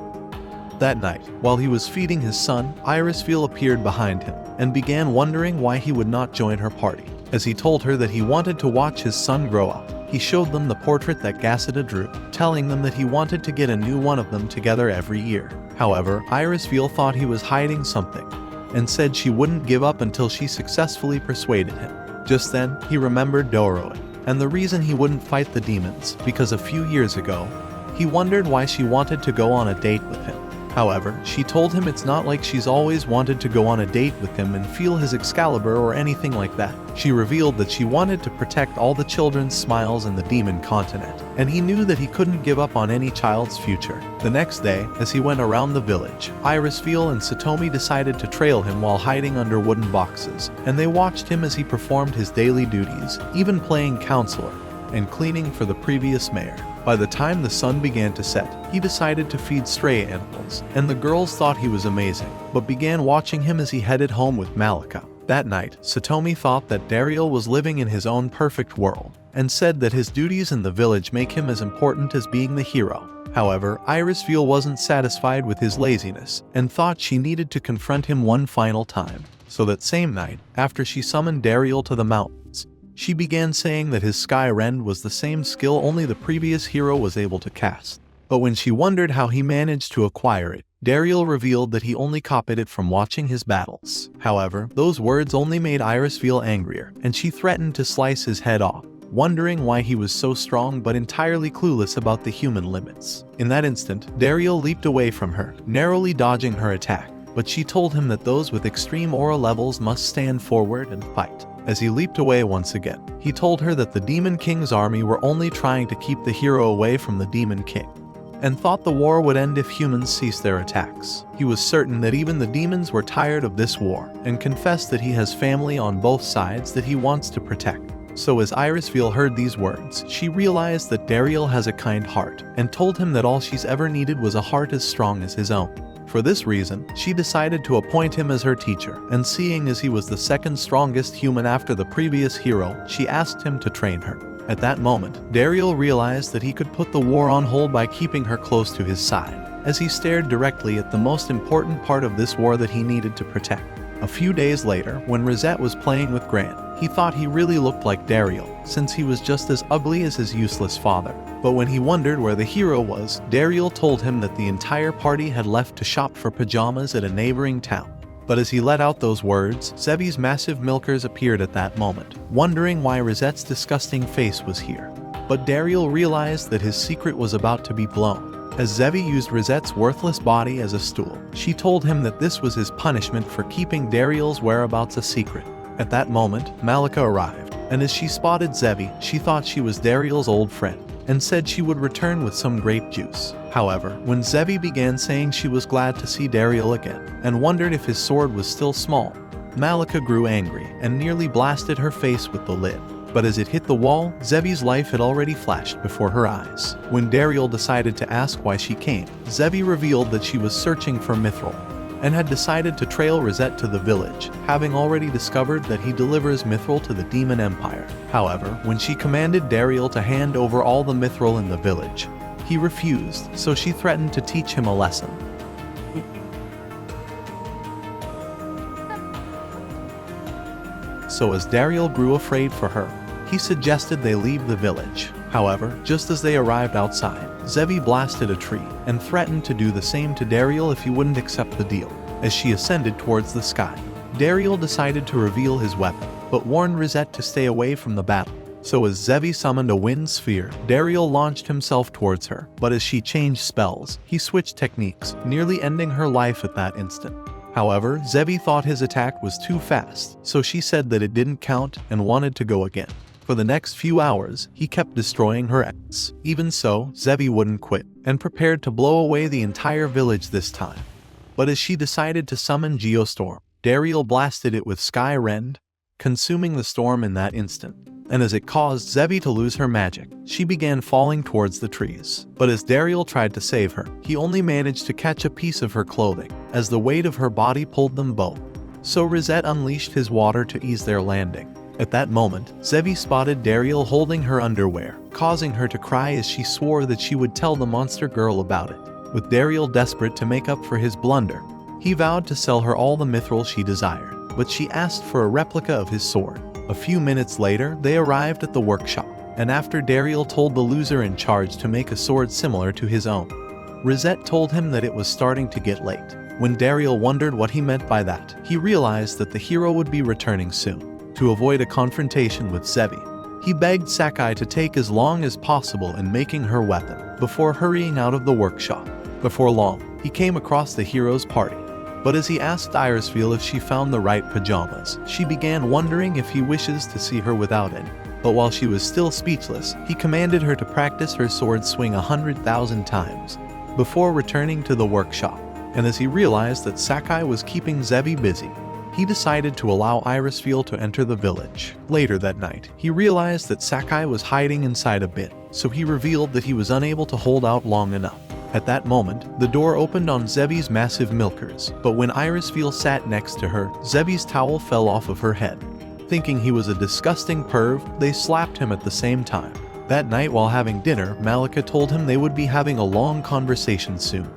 That night, while he was feeding his son, Irisfield appeared behind him, and began wondering why he would not join her party. As he told her that he wanted to watch his son grow up, he showed them the portrait that Gassida drew, telling them that he wanted to get a new one of them together every year. However, Irisfield thought he was hiding something, and said she wouldn't give up until she successfully persuaded him. Just then, he remembered Doroi, and the reason he wouldn't fight the demons, because a few years ago, he wondered why she wanted to go on a date with him. However, she told him it's not like she's always wanted to go on a date with him and feel his Excalibur or anything like that. She revealed that she wanted to protect all the children's smiles in the demon continent, and he knew that he couldn't give up on any child's future. The next day, as he went around the village, Irisfield and Satomi decided to trail him while hiding under wooden boxes, and they watched him as he performed his daily duties, even playing counselor and cleaning for the previous mayor. By the time the sun began to set, he decided to feed stray animals, and the girls thought he was amazing, but began watching him as he headed home with Malika. That night, Satomi thought that Dariel was living in his own perfect world, and said that his duties in the village make him as important as being the hero. However, Irisfield wasn't satisfied with his laziness, and thought she needed to confront him one final time. So that same night, after she summoned Dariel to the mountains, she began saying that his Sky Rend was the same skill only the previous hero was able to cast. But when she wondered how he managed to acquire it, Dariel revealed that he only copied it from watching his battles. However, those words only made Iris feel angrier, and she threatened to slice his head off. wondering why he was so strong but entirely clueless about the human limits. In that instant, Dariel leaped away from her, narrowly dodging her attack, but she told him that those with extreme aura levels must stand forward and fight. As he leaped away once again, he told her that the Demon King's army were only trying to keep the hero away from the Demon King, and thought the war would end if humans ceased their attacks. He was certain that even the demons were tired of this war, and confessed that he has family on both sides that he wants to protect. So as Irisfeel heard these words, she realized that Dariel has a kind heart, and told him that all she's ever needed was a heart as strong as his own. For this reason, she decided to appoint him as her teacher, and seeing as he was the second strongest human after the previous hero, she asked him to train her. At that moment, Dariel realized that he could put the war on hold by keeping her close to his side, as he stared directly at the most important part of this war that he needed to protect. A few days later, when Rosette was playing with Grant, he thought he really looked like Dariel, since he was just as ugly as his useless father. But when he wondered where the hero was, Dariel told him that the entire party had left to shop for pajamas at a neighboring town. But as he let out those words, Zevi's massive milkers appeared at that moment, wondering why Rosette's disgusting face was here. But Dariel realized that his secret was about to be blown. As Zevi used Rosette's worthless body as a stool, she told him that this was his punishment for keeping Dariel's whereabouts a secret. At that moment, Malika arrived, and as she spotted Zevi, she thought she was Dariel's old friend, and said she would return with some grape juice. However, when Zevi began saying she was glad to see Dariel again, and wondered if his sword was still small, Malika grew angry and nearly blasted her face with the lid. But as it hit the wall, Zevi's life had already flashed before her eyes. When Dariel decided to ask why she came, Zevi revealed that she was searching for Mithril, and had decided to trail Rosette to the village, having already discovered that he delivers Mithril to the Demon Empire. However, when she commanded Dariel to hand over all the Mithril in the village, he refused, so she threatened to teach him a lesson. So as Dariel grew afraid for her, he suggested they leave the village. However, just as they arrived outside, Zevi blasted a tree and threatened to do the same to Dariel if he wouldn't accept the deal. As she ascended towards the sky, Dariel decided to reveal his weapon, but warned Rosette to stay away from the battle. So as Zevi summoned a wind sphere, Dariel launched himself towards her, but as she changed spells, he switched techniques, nearly ending her life at that instant. However, Zevi thought his attack was too fast, so she said that it didn't count and wanted to go again. For the next few hours, he kept destroying her ex. Even so, Zevi wouldn't quit, and prepared to blow away the entire village this time. But as she decided to summon Geostorm, Dariel blasted it with Sky Rend, consuming the storm in that instant. And as it caused Zevi to lose her magic, she began falling towards the trees. But as Dariel tried to save her, he only managed to catch a piece of her clothing, as the weight of her body pulled them both. So Rosette unleashed his water to ease their landing. At that moment, Zevi spotted Dariel holding her underwear, causing her to cry as she swore that she would tell the monster girl about it. With Dariel desperate to make up for his blunder, he vowed to sell her all the mithril she desired, but she asked for a replica of his sword. A few minutes later, they arrived at the workshop, and after Dariel told the loser in charge to make a sword similar to his own, Rosette told him that it was starting to get late. When Dariel wondered what he meant by that, he realized that the hero would be returning soon. To avoid a confrontation with Zevi, he begged Sakai to take as long as possible in making her weapon, before hurrying out of the workshop. Before long, he came across the hero's party. But as he asked Irisfeel if she found the right pajamas, she began wondering if he wishes to see her without any. But while she was still speechless, he commanded her to practice her sword swing 100,000 times before returning to the workshop. And as he realized that Sakai was keeping Zevi busy, he decided to allow Irisfeel to enter the village. Later that night, he realized that Sakai was hiding inside a bin, so he revealed that he was unable to hold out long enough. At that moment, the door opened on Zevi's massive milkers, but when Irisfeel sat next to her, Zevi's towel fell off of her head. Thinking he was a disgusting perv, they slapped him at the same time. That night while having dinner, Malika told him they would be having a long conversation soon,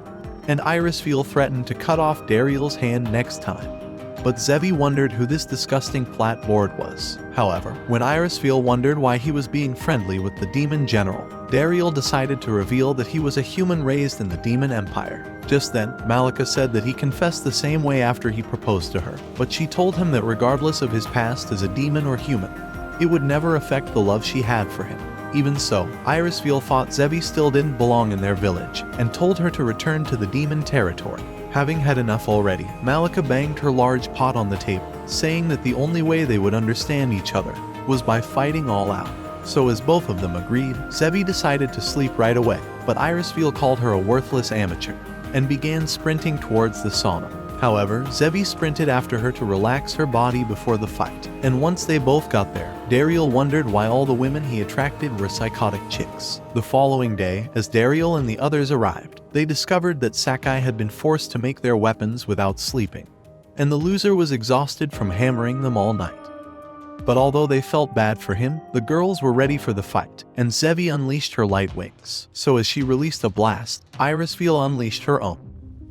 and Irisfeel threatened to cut off Dariel's hand next time. But Zevi wondered who this disgusting flatboard was. However, when Irisfeel wondered why he was being friendly with the demon general, Dariel decided to reveal that he was a human raised in the Demon Empire. Just then, Malika said that he confessed the same way after he proposed to her, but she told him that regardless of his past as a demon or human, it would never affect the love she had for him. Even so, Irisfeel thought Zevi still didn't belong in their village, and told her to return to the demon territory. Having had enough already, Malika banged her large pot on the table, saying that the only way they would understand each other was by fighting all out. So as both of them agreed, Zevi decided to sleep right away, but Irisfeel called her a worthless amateur, and began sprinting towards the sauna. However, Zevi sprinted after her to relax her body before the fight, and once they both got there, Dariel wondered why all the women he attracted were psychotic chicks. The following day, as Dariel and the others arrived, they discovered that Sakai had been forced to make their weapons without sleeping, and the loser was exhausted from hammering them all night. But although they felt bad for him, the girls were ready for the fight, and Zevi unleashed her light wings. So as she released a blast, Irisfeel unleashed her own.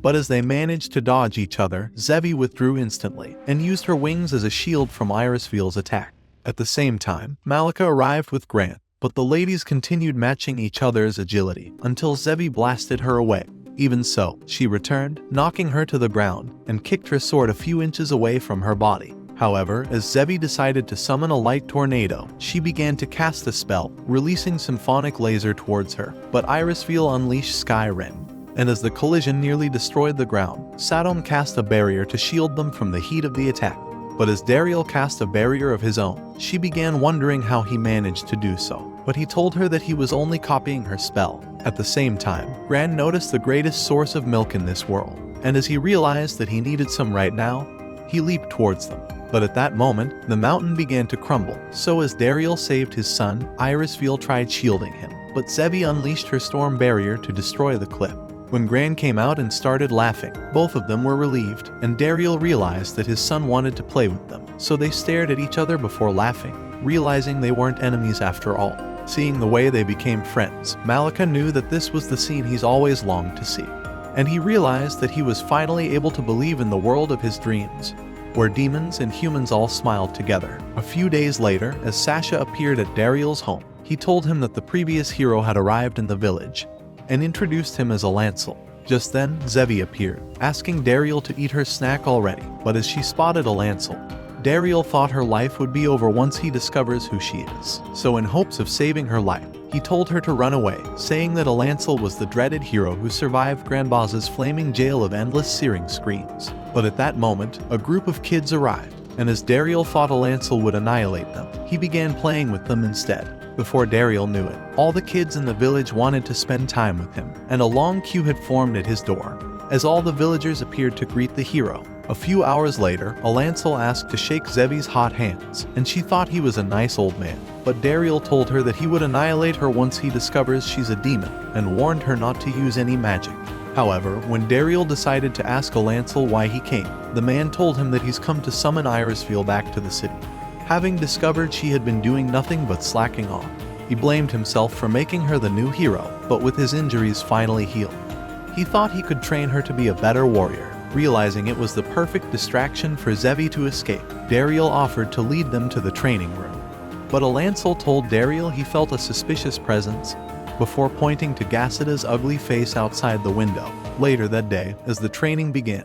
But as they managed to dodge each other, Zevi withdrew instantly, and used her wings as a shield from Irisfeel's attack. At the same time, Malika arrived with Grant, but the ladies continued matching each other's agility, until Zevi blasted her away. Even so, she returned, knocking her to the ground, and kicked her sword a few inches away from her body. However, as Zevi decided to summon a light tornado, she began to cast a spell, releasing symphonic laser towards her, but Irisfeel unleashed Sky Ren. And as the collision nearly destroyed the ground, Sadom cast a barrier to shield them from the heat of the attack. But as Dariel cast a barrier of his own, she began wondering how he managed to do so. But he told her that he was only copying her spell. At the same time, Gran noticed the greatest source of milk in this world, and as he realized that he needed some right now, he leaped towards them. But at that moment, the mountain began to crumble, so as Dariel saved his son, Irisfeel tried shielding him, but Zevi unleashed her storm barrier to destroy the cliff. When Gran came out and started laughing, both of them were relieved, and Dariel realized that his son wanted to play with them, so they stared at each other before laughing, realizing they weren't enemies after all. Seeing the way they became friends, Malika knew that this was the scene he's always longed to see, and he realized that he was finally able to believe in the world of his dreams, where demons and humans all smiled together. A few days later, as Sasha appeared at Dariel's home, he told him that the previous hero had arrived in the village, and introduced him as a Lancel. Just then, Zevi appeared, asking Dariel to eat her snack already, but as she spotted a Lancel, Dariel thought her life would be over once he discovers who she is. So in hopes of saving her life, he told her to run away, saying that a Lancel was the dreaded hero who survived Granbaz's flaming jail of endless searing screams. But at that moment, a group of kids arrived, and as Dariel thought a Lancel would annihilate them, he began playing with them instead. Before Dariel knew it, all the kids in the village wanted to spend time with him, and a long queue had formed at his door, as all the villagers appeared to greet the hero. A few hours later, a Lancel asked to shake Zevi's hot hands, and she thought he was a nice old man. But Dariel told her that he would annihilate her once he discovers she's a demon, and warned her not to use any magic. However, when Dariel decided to ask a Lancel why he came, the man told him that he's come to summon Irisfeel back to the city, having discovered she had been doing nothing but slacking off. He blamed himself for making her the new hero, but with his injuries finally healed, he thought he could train her to be a better warrior. Realizing it was the perfect distraction for Zevi to escape, Dariel offered to lead them to the training room. But a Lancel told Dariel he felt a suspicious presence, before pointing to Gassida's ugly face outside the window. Later that day, as the training began,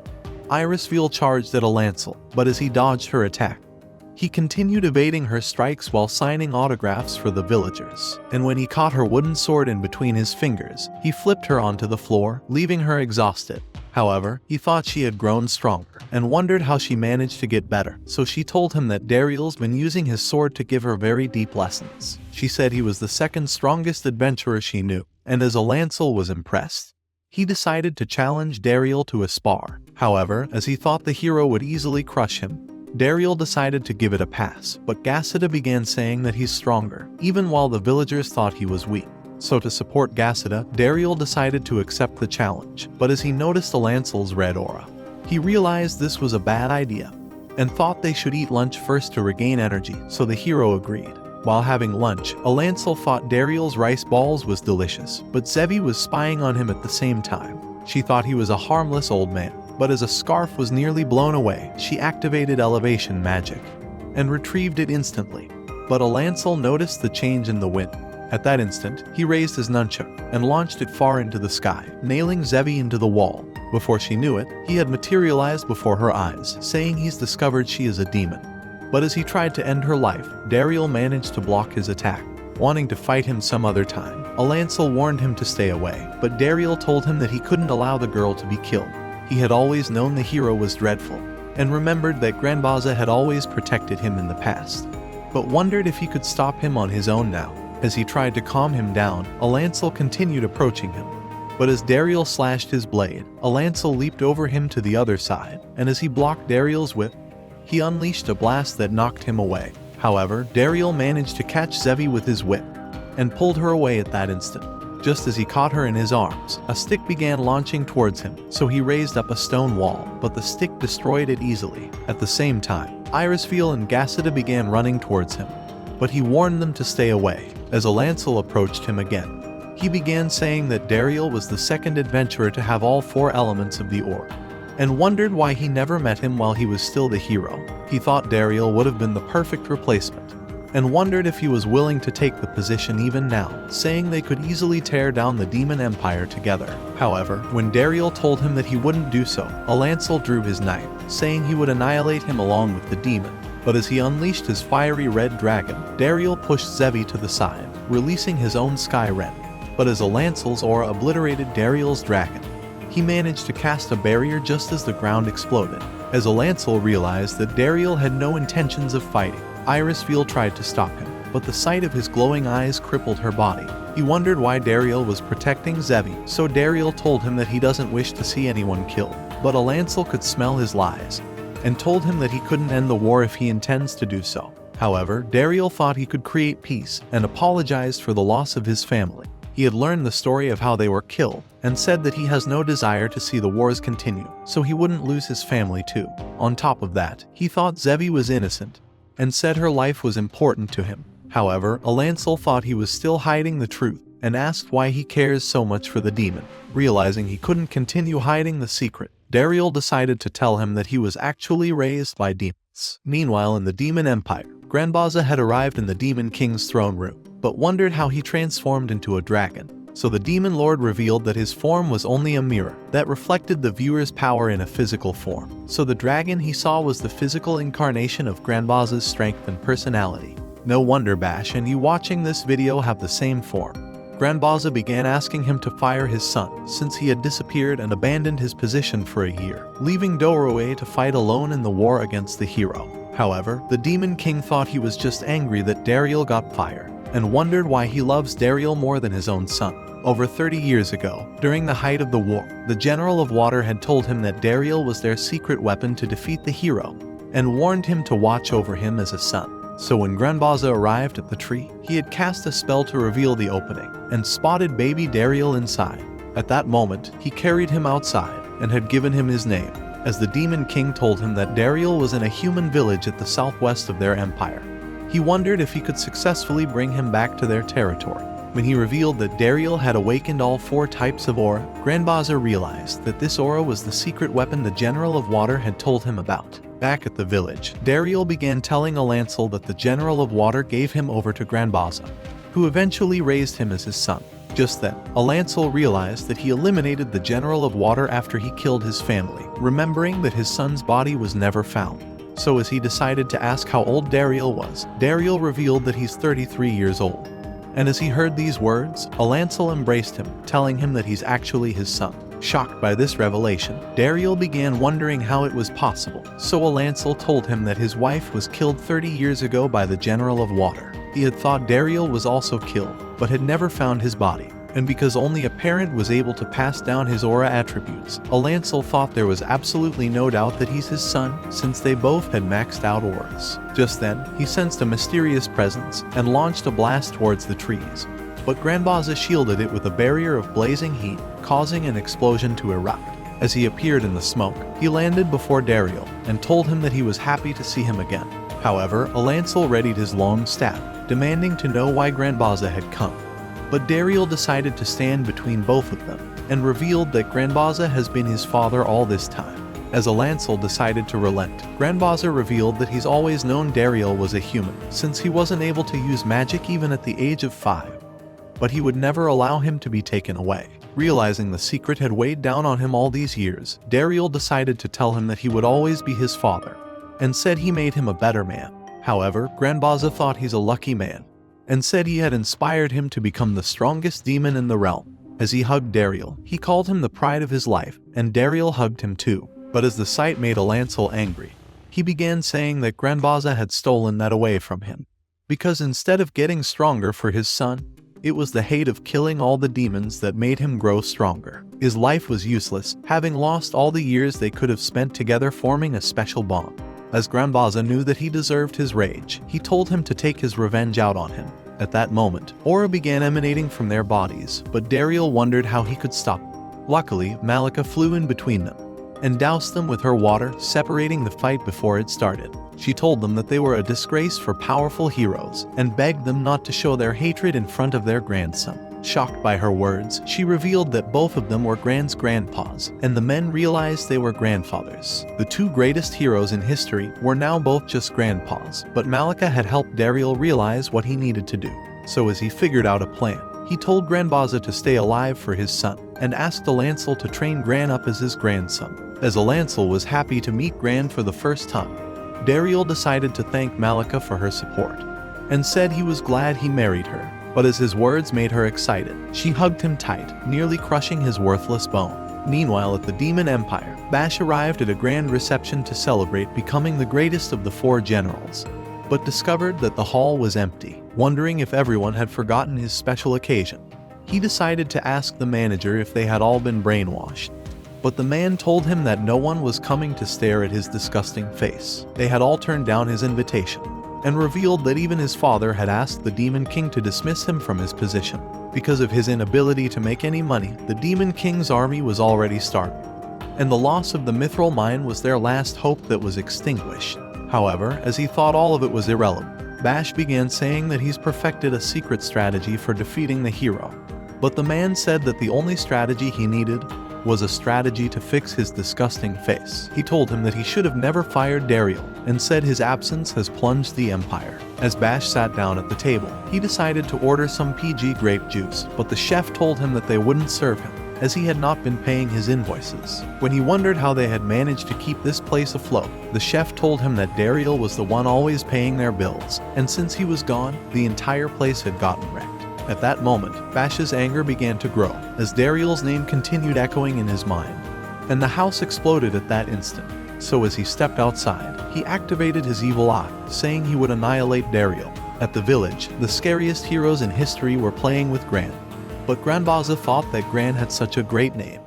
Irisfeel charged at a Lancel, but as he dodged her attack, he continued evading her strikes while signing autographs for the villagers. And when he caught her wooden sword in between his fingers, he flipped her onto the floor, leaving her exhausted. However, he thought she had grown stronger, and wondered how she managed to get better, so she told him that Dariel's been using his sword to give her very deep lessons. She said he was the second strongest adventurer she knew, and as a Lancel was impressed, he decided to challenge Dariel to a spar. However, as he thought the hero would easily crush him, Dariel decided to give it a pass, but Gassida began saying that he's stronger, even while the villagers thought he was weak. So to support Gassida, Dariel decided to accept the challenge, but as he noticed the Lancel's red aura, he realized this was a bad idea, and thought they should eat lunch first to regain energy, so the hero agreed. While having lunch, a Lancel thought Dariel's rice balls was delicious, but Zevi was spying on him at the same time. She thought he was a harmless old man, but as a scarf was nearly blown away, she activated elevation magic, and retrieved it instantly. But a Lancel noticed the change in the wind. At that instant, he raised his nunchuck and launched it far into the sky, nailing Zevi into the wall. Before she knew it, he had materialized before her eyes, saying he's discovered she is a demon, But as he tried to end her life, Dariel managed to block his attack. Wanting to fight him some other time, Alancel warned him to stay away, but Dariel told him that he couldn't allow the girl to be killed. He had always known the hero was dreadful, and remembered that Granbaza had always protected him in the past, but wondered if he could stop him on his own now. As he tried to calm him down, Alancel continued approaching him. But as Dariel slashed his blade, Alancel leaped over him to the other side, and as he blocked Dariel's whip, he unleashed a blast that knocked him away. However, Dariel managed to catch Zevi with his whip, and pulled her away at that instant. Just as he caught her in his arms, a stick began launching towards him, so he raised up a stone wall, but the stick destroyed it easily. At the same time, Irisfiel and Gassida began running towards him, but he warned them to stay away. As Alancel approached him again, he began saying that Dariel was the second adventurer to have all 4 elements of the ore, and wondered why he never met him while he was still the hero. He thought Dariel would have been the perfect replacement, and wondered if he was willing to take the position even now, saying they could easily tear down the Demon Empire together. However, when Dariel told him that he wouldn't do so, Alancel drew his knife, saying he would annihilate him along with the demon. But as he unleashed his fiery red dragon, Dariel pushed Zevi to the side, releasing his own Sky Wren. But as Alancel's aura obliterated Dariel's dragon, he managed to cast a barrier just as the ground exploded. As Alancel realized that Dariel had no intentions of fighting, Irisfiel tried to stop him, but the sight of his glowing eyes crippled her body. He wondered why Dariel was protecting Zevi, so Dariel told him that he doesn't wish to see anyone killed. But Alancel could smell his lies, and told him that he couldn't end the war if he intends to do so. However, Dariel thought he could create peace, and apologized for the loss of his family. He had learned the story of how they were killed, and said that he has no desire to see the wars continue, so he wouldn't lose his family too. On top of that, he thought Zevi was innocent, and said her life was important to him. However, Alancel thought he was still hiding the truth, and asked why he cares so much for the demon. Realizing he couldn't continue hiding the secret, Dariel decided to tell him that he was actually raised by demons. Meanwhile, in the Demon Empire, Granbaza had arrived in the Demon King's throne room, but wondered how he transformed into a dragon. So the Demon Lord revealed that his form was only a mirror that reflected the viewer's power in a physical form. So the dragon he saw was the physical incarnation of Granbaza's strength and personality. No wonder Bash and you watching this video have the same form. Granbaza began asking him to fire his son, since he had disappeared and abandoned his position for a year, leaving Doroe to fight alone in the war against the hero. However, the Demon King thought he was just angry that Dariel got fired, and wondered why he loves Dariel more than his own son. Over 30 years ago, during the height of the war, the General of Water had told him that Dariel was their secret weapon to defeat the hero, and warned him to watch over him as a son. So when Granbaza arrived at the tree, he had cast a spell to reveal the opening, and spotted baby Dariel inside. At that moment, he carried him outside, and had given him his name, as the Demon King told him that Dariel was in a human village at the southwest of their empire. He wondered if he could successfully bring him back to their territory. When he revealed that Dariel had awakened all 4 types of aura, Granbaza realized that this aura was the secret weapon the General of Water had told him about. Back at the village, Dariel began telling Alancel that the General of Water gave him over to Granbaza, who eventually raised him as his son. Just then, Alancel realized that he eliminated the General of Water after he killed his family, remembering that his son's body was never found. So as he decided to ask how old Dariel was, Dariel revealed that he's 33 years old. And as he heard these words, Alancel embraced him, telling him that he's actually his son. Shocked by this revelation, Dariel began wondering how it was possible, so Alancel told him that his wife was killed 30 years ago by the General of Water. He had thought Dariel was also killed, but had never found his body. And because only a parent was able to pass down his aura attributes, Alancel thought there was absolutely no doubt that he's his son, since they both had maxed out auras. Just then, he sensed a mysterious presence, and launched a blast towards the trees. But Granbaza shielded it with a barrier of blazing heat, causing an explosion to erupt. As he appeared in the smoke, he landed before Dariel, and told him that he was happy to see him again. However, Alancel readied his long staff, demanding to know why Granbaza had come. But Dariel decided to stand between both of them, and revealed that Granbaza has been his father all this time. As Alancel decided to relent, Granbaza revealed that he's always known Dariel was a human, since he wasn't able to use magic even at the age of 5. But he would never allow him to be taken away. Realizing the secret had weighed down on him all these years, Dariel decided to tell him that he would always be his father, and said he made him a better man. However, Granbaza thought he's a lucky man, and said he had inspired him to become the strongest demon in the realm. As he hugged Dariel, he called him the pride of his life, and Dariel hugged him too. But as the sight made Alancel angry, he began saying that Granbaza had stolen that away from him. Because instead of getting stronger for his son, it was the hate of killing all the demons that made him grow stronger. His life was useless, having lost all the years they could have spent together forming a special bond. As Granbaza knew that he deserved his rage, he told him to take his revenge out on him. At that moment, aura began emanating from their bodies, but Dariel wondered how he could stop. Luckily, Malika flew in between them and doused them with her water, separating the fight before it started. She told them that they were a disgrace for powerful heroes and begged them not to show their hatred in front of their grandson. Shocked by her words, she revealed that both of them were Gran's grandpas, and the men realized they were grandfathers. The two greatest heroes in history were now both just grandpas, but Malika had helped Dariel realize what he needed to do. So as he figured out a plan, he told Granbaza to stay alive for his son, and asked Alancel to train Gran up as his grandson. As Alancel was happy to meet Gran for the first time, Dariel decided to thank Malika for her support, and said he was glad he married her. But as his words made her excited, she hugged him tight, nearly crushing his worthless bone. Meanwhile, at the Demon Empire, Bash arrived at a grand reception to celebrate becoming the greatest of the 4 generals, but discovered that the hall was empty. Wondering if everyone had forgotten his special occasion, he decided to ask the manager if they had all been brainwashed. But the man told him that no one was coming to stare at his disgusting face. They had all turned down his invitation, and revealed that even his father had asked the Demon King to dismiss him from his position. Because of his inability to make any money, the Demon King's army was already starving, and the loss of the Mithril mine was their last hope that was extinguished. However, as he thought all of it was irrelevant, Bash began saying that he's perfected a secret strategy for defeating the hero. But the man said that the only strategy he needed was a strategy to fix his disgusting face. He told him that he should have never fired Dariel, and said his absence has plunged the empire. As Bash sat down at the table, he decided to order some PG grape juice, but the chef told him that they wouldn't serve him, as he had not been paying his invoices. When he wondered how they had managed to keep this place afloat, the chef told him that Dariel was the one always paying their bills, and since he was gone, the entire place had gotten wrecked. At that moment, Bash's anger began to grow, as Dariel's name continued echoing in his mind, and the house exploded at that instant. So as he stepped outside, he activated his evil eye, saying he would annihilate Dariel. At the village, the scariest heroes in history were playing with Gran, but Granbaza thought that Gran had such a great name,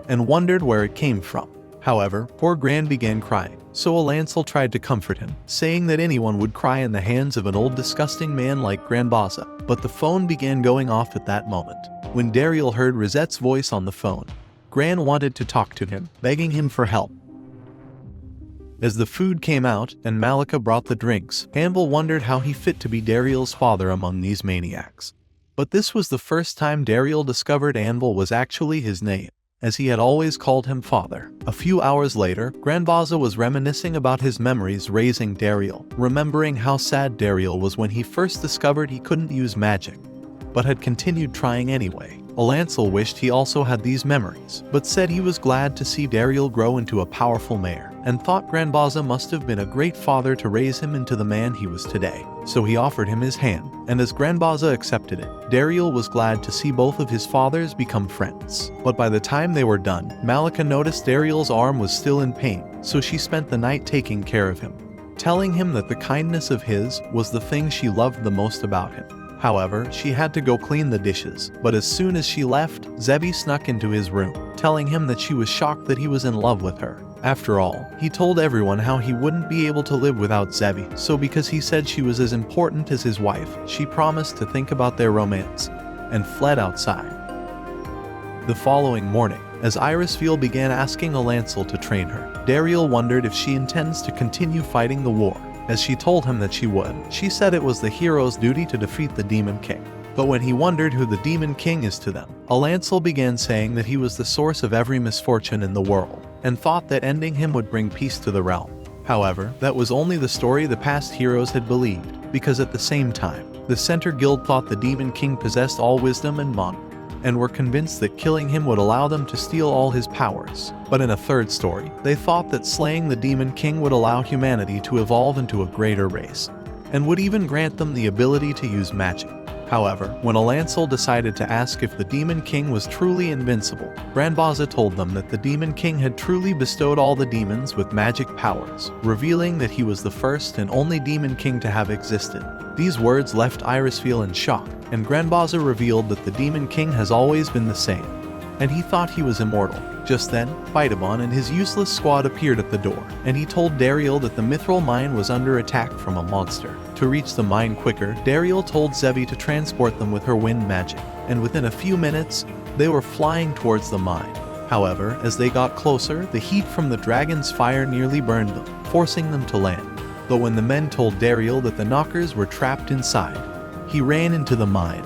and wondered where it came from. However, poor Gran began crying, so Alancel tried to comfort him, saying that anyone would cry in the hands of an old disgusting man like Granbaza. But the phone began going off at that moment. When Dariel heard Rosette's voice on the phone, Gran wanted to talk to him, begging him for help. As the food came out and Malika brought the drinks, Anvil wondered how he fit to be Dariel's father among these maniacs. But this was the first time Dariel discovered Anvil was actually his name, as he had always called him father. A few hours later, Granbaza was reminiscing about his memories raising Dariel, remembering how sad Dariel was when he first discovered he couldn't use magic, but had continued trying anyway. Alancel wished he also had these memories, but said he was glad to see Dariel grow into a powerful mayor, and thought Granbaza must have been a great father to raise him into the man he was today. So he offered him his hand, and as Granbaza accepted it, Dariel was glad to see both of his fathers become friends. But by the time they were done, Malika noticed Dariel's arm was still in pain, so she spent the night taking care of him, telling him that the kindness of his was the thing she loved the most about him. However, she had to go clean the dishes, but as soon as she left, Zebi snuck into his room, telling him that she was shocked that he was in love with her. After all, he told everyone how he wouldn't be able to live without Zebi, so because he said she was as important as his wife, she promised to think about their romance, and fled outside. The following morning, as Irisfield began asking Alancel to train her, Dariel wondered if she intends to continue fighting the war. As she told him that she would, she said it was the hero's duty to defeat the Demon King. But when he wondered who the Demon King is to them, Alancel began saying that he was the source of every misfortune in the world, and thought that ending him would bring peace to the realm. However, that was only the story the past heroes had believed, because at the same time, the Center Guild thought the Demon King possessed all wisdom and might, and were convinced that killing him would allow them to steal all his powers. But in a third story, they thought that slaying the Demon King would allow humanity to evolve into a greater race, and would even grant them the ability to use magic. However, when Alancel decided to ask if the Demon King was truly invincible, Granbaza told them that the Demon King had truly bestowed all the demons with magic powers, revealing that he was the first and only Demon King to have existed. These words left Irisfeel in shock, and Granbaza revealed that the Demon King has always been the same, and he thought he was immortal. Just then, Phytamon and his useless squad appeared at the door, and he told Dariel that the Mithril mine was under attack from a monster. To reach the mine quicker, Dariel told Zevi to transport them with her wind magic, and within a few minutes, they were flying towards the mine. However, as they got closer, the heat from the dragon's fire nearly burned them, forcing them to land. Though when the men told Dariel that the knockers were trapped inside, he ran into the mine,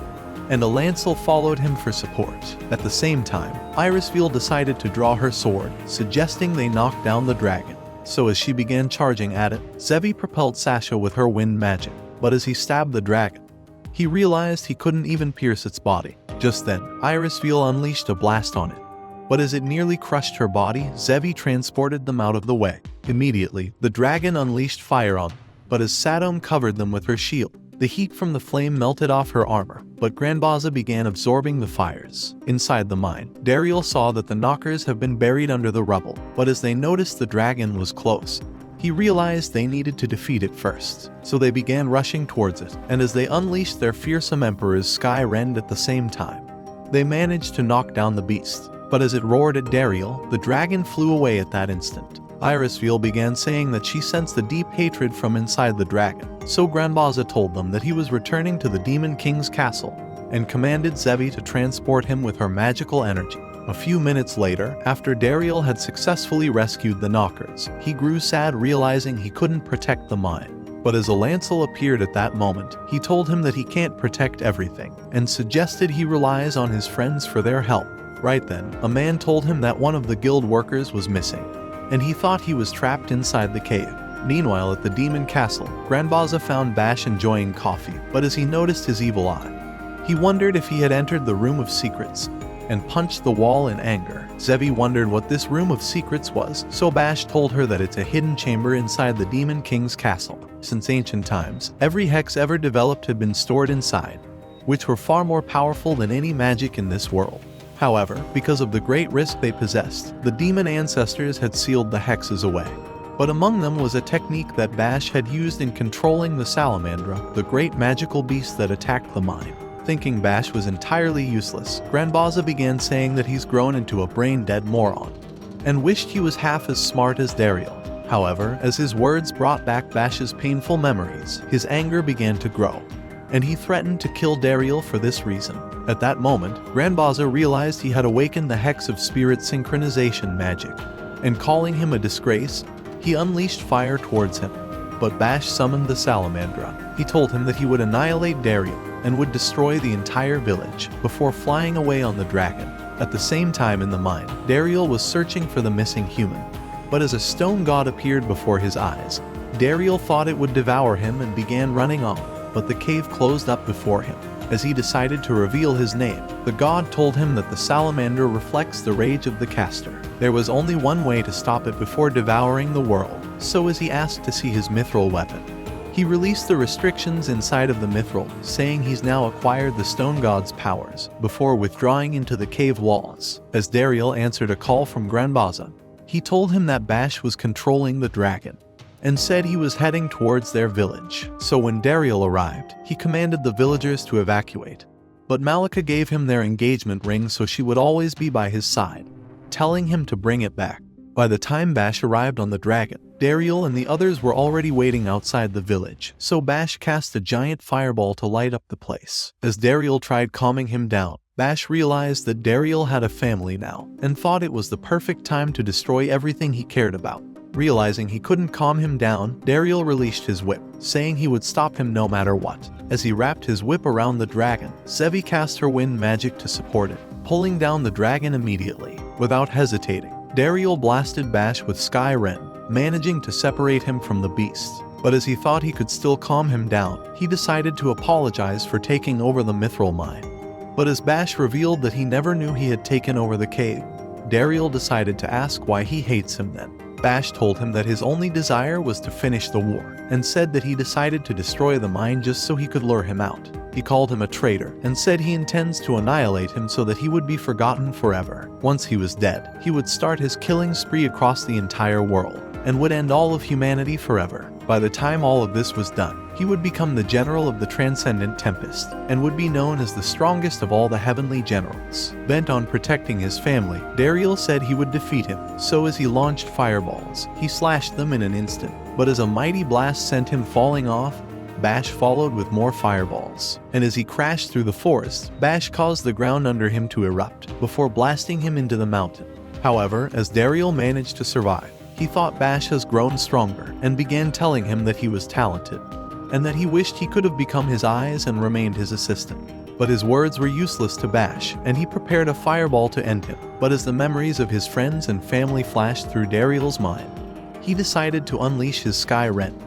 and Alancel followed him for support. At the same time, Irisfeel decided to draw her sword, suggesting they knock down the dragon. So as she began charging at it, Zevi propelled Sasha with her wind magic, but as he stabbed the dragon, he realized he couldn't even pierce its body. Just then, Irisfeel unleashed a blast on it, but as it nearly crushed her body, Zevi transported them out of the way. Immediately, the dragon unleashed fire on them, but as Sadom covered them with her shield, the heat from the flame melted off her armor, but Granbaza began absorbing the fires. Inside the mine, Dariel saw that the knockers have been buried under the rubble, but as they noticed the dragon was close, he realized they needed to defeat it first. So they began rushing towards it, and as they unleashed their fearsome emperor's sky rend at the same time, they managed to knock down the beast. But as it roared at Dariel, the dragon flew away at that instant. Irisfeel began saying that she sensed the deep hatred from inside the dragon, so Granbaza told them that he was returning to the Demon King's castle, and commanded Zevi to transport him with her magical energy. A few minutes later, after Dariel had successfully rescued the knockers, he grew sad realizing he couldn't protect the mine. But as Alancel appeared at that moment, he told him that he can't protect everything, and suggested he relies on his friends for their help. Right then, a man told him that one of the guild workers was missing, and he thought he was trapped inside the cave. Meanwhile, at the demon castle, Granbaza found Bash enjoying coffee, but as he noticed his evil eye, he wondered if he had entered the room of secrets, and punched the wall in anger. Zevi wondered what this room of secrets was, so Bash told her that it's a hidden chamber inside the Demon King's castle. Since ancient times, every hex ever developed had been stored inside, which were far more powerful than any magic in this world. However, because of the great risk they possessed, the demon ancestors had sealed the hexes away. But among them was a technique that Bash had used in controlling the Salamandra, the great magical beast that attacked the mine. Thinking Bash was entirely useless, Granbaza began saying that he's grown into a brain-dead moron, and wished he was half as smart as Dariel. However, as his words brought back Bash's painful memories, his anger began to grow, and he threatened to kill Dariel for this reason. At that moment, Granbaza realized he had awakened the Hex of Spirit Synchronization magic, and calling him a disgrace, he unleashed fire towards him. But Bash summoned the Salamandra. He told him that he would annihilate Dariel and would destroy the entire village before flying away on the dragon. At the same time in the mine, Dariel was searching for the missing human, but as a stone god appeared before his eyes, Dariel thought it would devour him and began running off, but the cave closed up before him. As he decided to reveal his name, the god told him that the salamander reflects the rage of the caster. There was only one way to stop it before devouring the world, so as he asked to see his mithril weapon, he released the restrictions inside of the mithril, saying he's now acquired the stone god's powers, before withdrawing into the cave walls. As Dariel answered a call from Granbaza, he told him that Bash was controlling the dragon, and said he was heading towards their village. So when Dariel arrived, he commanded the villagers to evacuate. But Malika gave him their engagement ring so she would always be by his side, telling him to bring it back. By the time Bash arrived on the dragon, Dariel and the others were already waiting outside the village, so Bash cast a giant fireball to light up the place. As Dariel tried calming him down, Bash realized that Dariel had a family now, and thought it was the perfect time to destroy everything he cared about. Realizing he couldn't calm him down, Dariel released his whip, saying he would stop him no matter what. As he wrapped his whip around the dragon, Zevi cast her wind magic to support it, pulling down the dragon immediately. Without hesitating, Dariel blasted Bash with Sky Ren, managing to separate him from the beast. But as he thought he could still calm him down, he decided to apologize for taking over the mithril mine. But as Bash revealed that he never knew he had taken over the cave, Dariel decided to ask why he hates him then. Bash told him that his only desire was to finish the war, and said that he decided to destroy the mine just so he could lure him out. He called him a traitor and said he intends to annihilate him so that he would be forgotten forever. Once he was dead, he would start his killing spree across the entire world and would end all of humanity forever. By the time all of this was done, he would become the general of the Transcendent Tempest and would be known as the strongest of all the heavenly generals. Bent on protecting his family, Dariel said he would defeat him, so as he launched fireballs, he slashed them in an instant. But as a mighty blast sent him falling off, Bash followed with more fireballs, and as he crashed through the forest, Bash caused the ground under him to erupt before blasting him into the mountain. However, as Dariel managed to survive, he thought Bash has grown stronger and began telling him that he was talented, and that he wished he could have become his eyes and remained his assistant. But his words were useless to Bash, and he prepared a fireball to end him. But as the memories of his friends and family flashed through Dariel's mind, he decided to unleash his Sky Rend,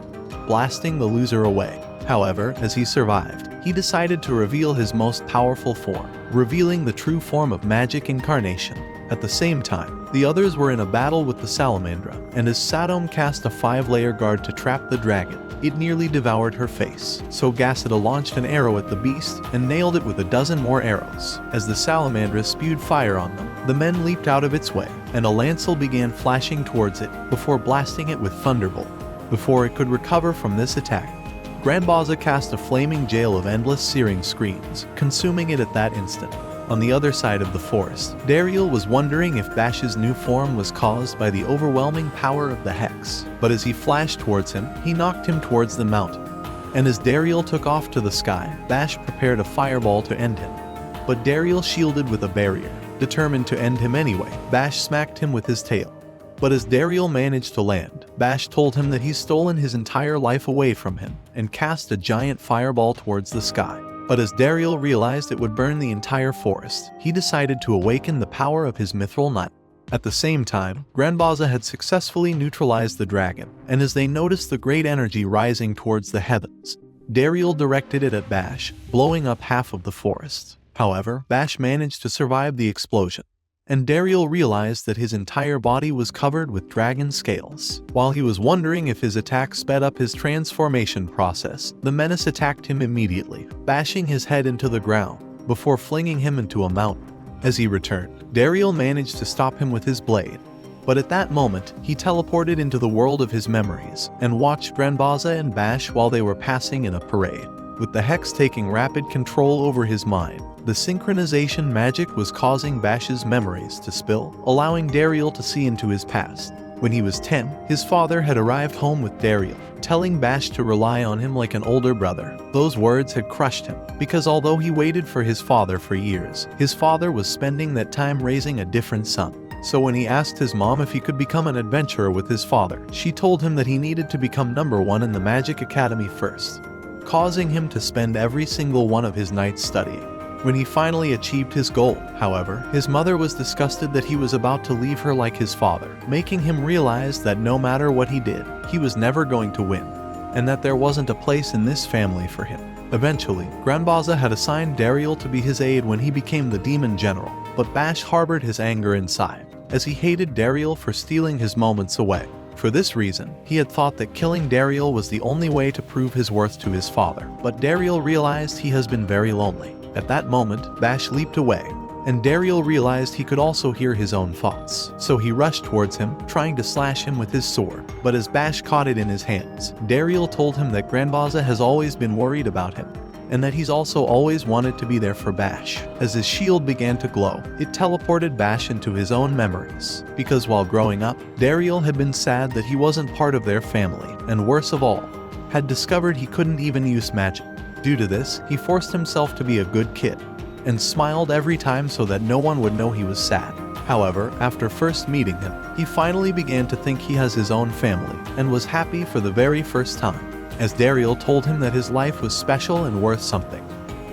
blasting the loser away. However, as he survived, he decided to reveal his most powerful form, revealing the true form of magic incarnation. At the same time, the others were in a battle with the Salamandra, and as Sodom cast a 5-layer guard to trap the dragon, it nearly devoured her face. So Gassida launched an arrow at the beast and nailed it with a dozen more arrows. As the Salamandra spewed fire on them, the men leaped out of its way, and a lancel began flashing towards it before blasting it with Thunderbolt. Before it could recover from this attack, Grandbaza cast a flaming jail of endless searing screens, consuming it at that instant. On the other side of the forest, Dariel was wondering if Bash's new form was caused by the overwhelming power of the Hex. But as he flashed towards him, he knocked him towards the mountain. And as Dariel took off to the sky, Bash prepared a fireball to end him. But Dariel shielded with a barrier. Determined to end him anyway, Bash smacked him with his tail. But as Dariel managed to land, Bash told him that he's stolen his entire life away from him and cast a giant fireball towards the sky. But as Dariel realized it would burn the entire forest, he decided to awaken the power of his mithril knife. At the same time, Grandbaza had successfully neutralized the dragon, and as they noticed the great energy rising towards the heavens, Dariel directed it at Bash, blowing up half of the forest. However, Bash managed to survive the explosion, and Dariel realized that his entire body was covered with dragon scales. While he was wondering if his attack sped up his transformation process, the menace attacked him immediately, bashing his head into the ground before flinging him into a mountain. As he returned, Dariel managed to stop him with his blade, but at that moment, he teleported into the world of his memories and watched Grandbaza and Bash while they were passing in a parade. With the Hex taking rapid control over his mind, the synchronization magic was causing Bash's memories to spill, allowing Dariel to see into his past. When he was 10, his father had arrived home with Dariel, telling Bash to rely on him like an older brother. Those words had crushed him, because although he waited for his father for years, his father was spending that time raising a different son. So when he asked his mom if he could become an adventurer with his father, she told him that he needed to become #1 in the Magic Academy first, causing him to spend every single one of his nights studying. When he finally achieved his goal, however, his mother was disgusted that he was about to leave her like his father, making him realize that no matter what he did, he was never going to win, and that there wasn't a place in this family for him. Eventually, Grandbaza had assigned Dariel to be his aide when he became the Demon General, but Bash harbored his anger inside, as he hated Dariel for stealing his moments away. For this reason, he had thought that killing Dariel was the only way to prove his worth to his father, but Dariel realized he has been very lonely. At that moment, Bash leaped away, and Dariel realized he could also hear his own thoughts. So he rushed towards him, trying to slash him with his sword, but as Bash caught it in his hands, Dariel told him that Grandbaza has always been worried about him, and that he's also always wanted to be there for Bash. As his shield began to glow, it teleported Bash into his own memories, because while growing up, Dariel had been sad that he wasn't part of their family, and worse of all, had discovered he couldn't even use magic. Due to this, he forced himself to be a good kid, and smiled every time so that no one would know he was sad. However, after first meeting him, he finally began to think he has his own family, and was happy for the very first time. As Dariel told him that his life was special and worth something,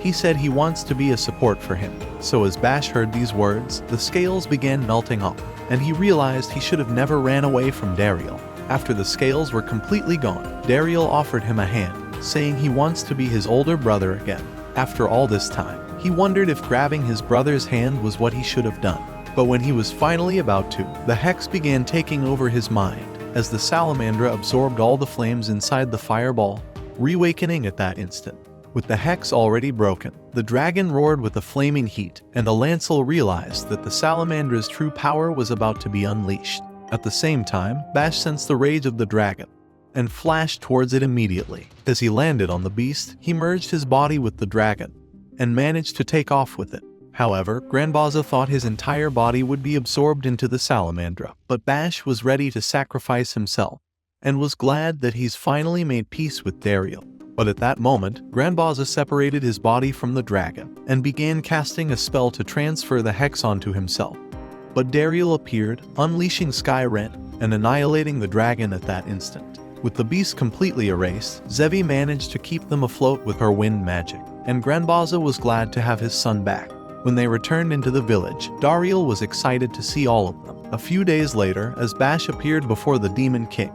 he said he wants to be a support for him. So as Bash heard these words, the scales began melting off, and he realized he should have never ran away from Dariel. After the scales were completely gone, Dariel offered him a hand, saying he wants to be his older brother again. After all this time, he wondered if grabbing his brother's hand was what he should have done. But when he was finally about to, the Hex began taking over his mind, as the salamandra absorbed all the flames inside the fireball, reawakening at that instant. With the hex already broken, the dragon roared with the flaming heat, and the Lancel realized that the salamandra's true power was about to be unleashed. At the same time, Bash sensed the rage of the dragon and flashed towards it immediately. As he landed on the beast, he merged his body with the dragon and managed to take off with it. However, Granbaza thought his entire body would be absorbed into the salamandra, but Bash was ready to sacrifice himself and was glad that he's finally made peace with Dariel. But at that moment, Granbaza separated his body from the dragon and began casting a spell to transfer the hex onto himself. But Dariel appeared, unleashing Sky Rend and annihilating the dragon at that instant. With the beast completely erased, Zevi managed to keep them afloat with her wind magic, and Granbaza was glad to have his son back. When they returned into the village, Dariel was excited to see all of them. A few days later, as Bash appeared before the Demon King,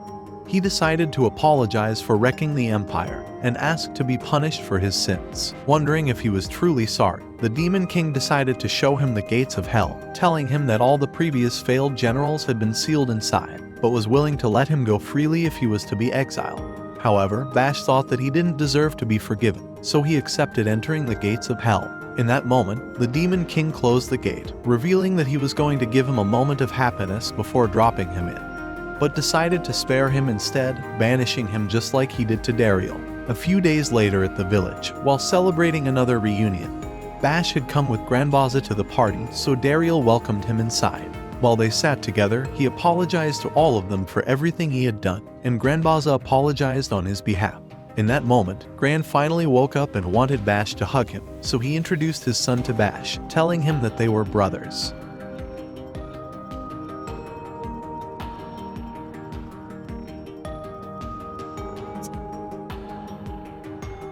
he decided to apologize for wrecking the Empire and asked to be punished for his sins. Wondering if he was truly sorry, the Demon King decided to show him the gates of hell, telling him that all the previous failed generals had been sealed inside, but was willing to let him go freely if he was to be exiled. However, Bash thought that he didn't deserve to be forgiven, so he accepted entering the gates of hell. In that moment, the Demon King closed the gate, revealing that he was going to give him a moment of happiness before dropping him in, but decided to spare him instead, banishing him just like he did to Dariel. A few days later at the village, while celebrating another reunion, Bash had come with Granbaza to the party, so Dariel welcomed him inside. While they sat together, he apologized to all of them for everything he had done, and Granbaza apologized on his behalf. In that moment, Gran finally woke up and wanted Bash to hug him, so he introduced his son to Bash, telling him that they were brothers.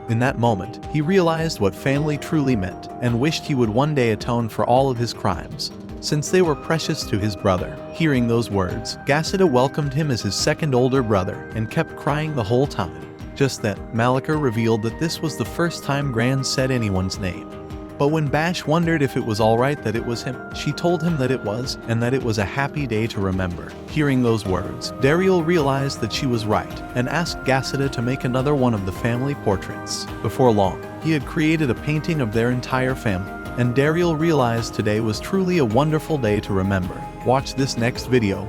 In that moment, he realized what family truly meant and wished he would one day atone for all of his crimes, since they were precious to his brother. Hearing those words, Gassida welcomed him as his second older brother and kept crying the whole time. Just then, Malika revealed that this was the first time Gran said anyone's name. But when Bash wondered if it was alright that it was him, she told him that it was, and that it was a happy day to remember. Hearing those words, Dariel realized that she was right, and asked Gassida to make another one of the family portraits. Before long, he had created a painting of their entire family, and Dariel realized today was truly a wonderful day to remember. Watch this next video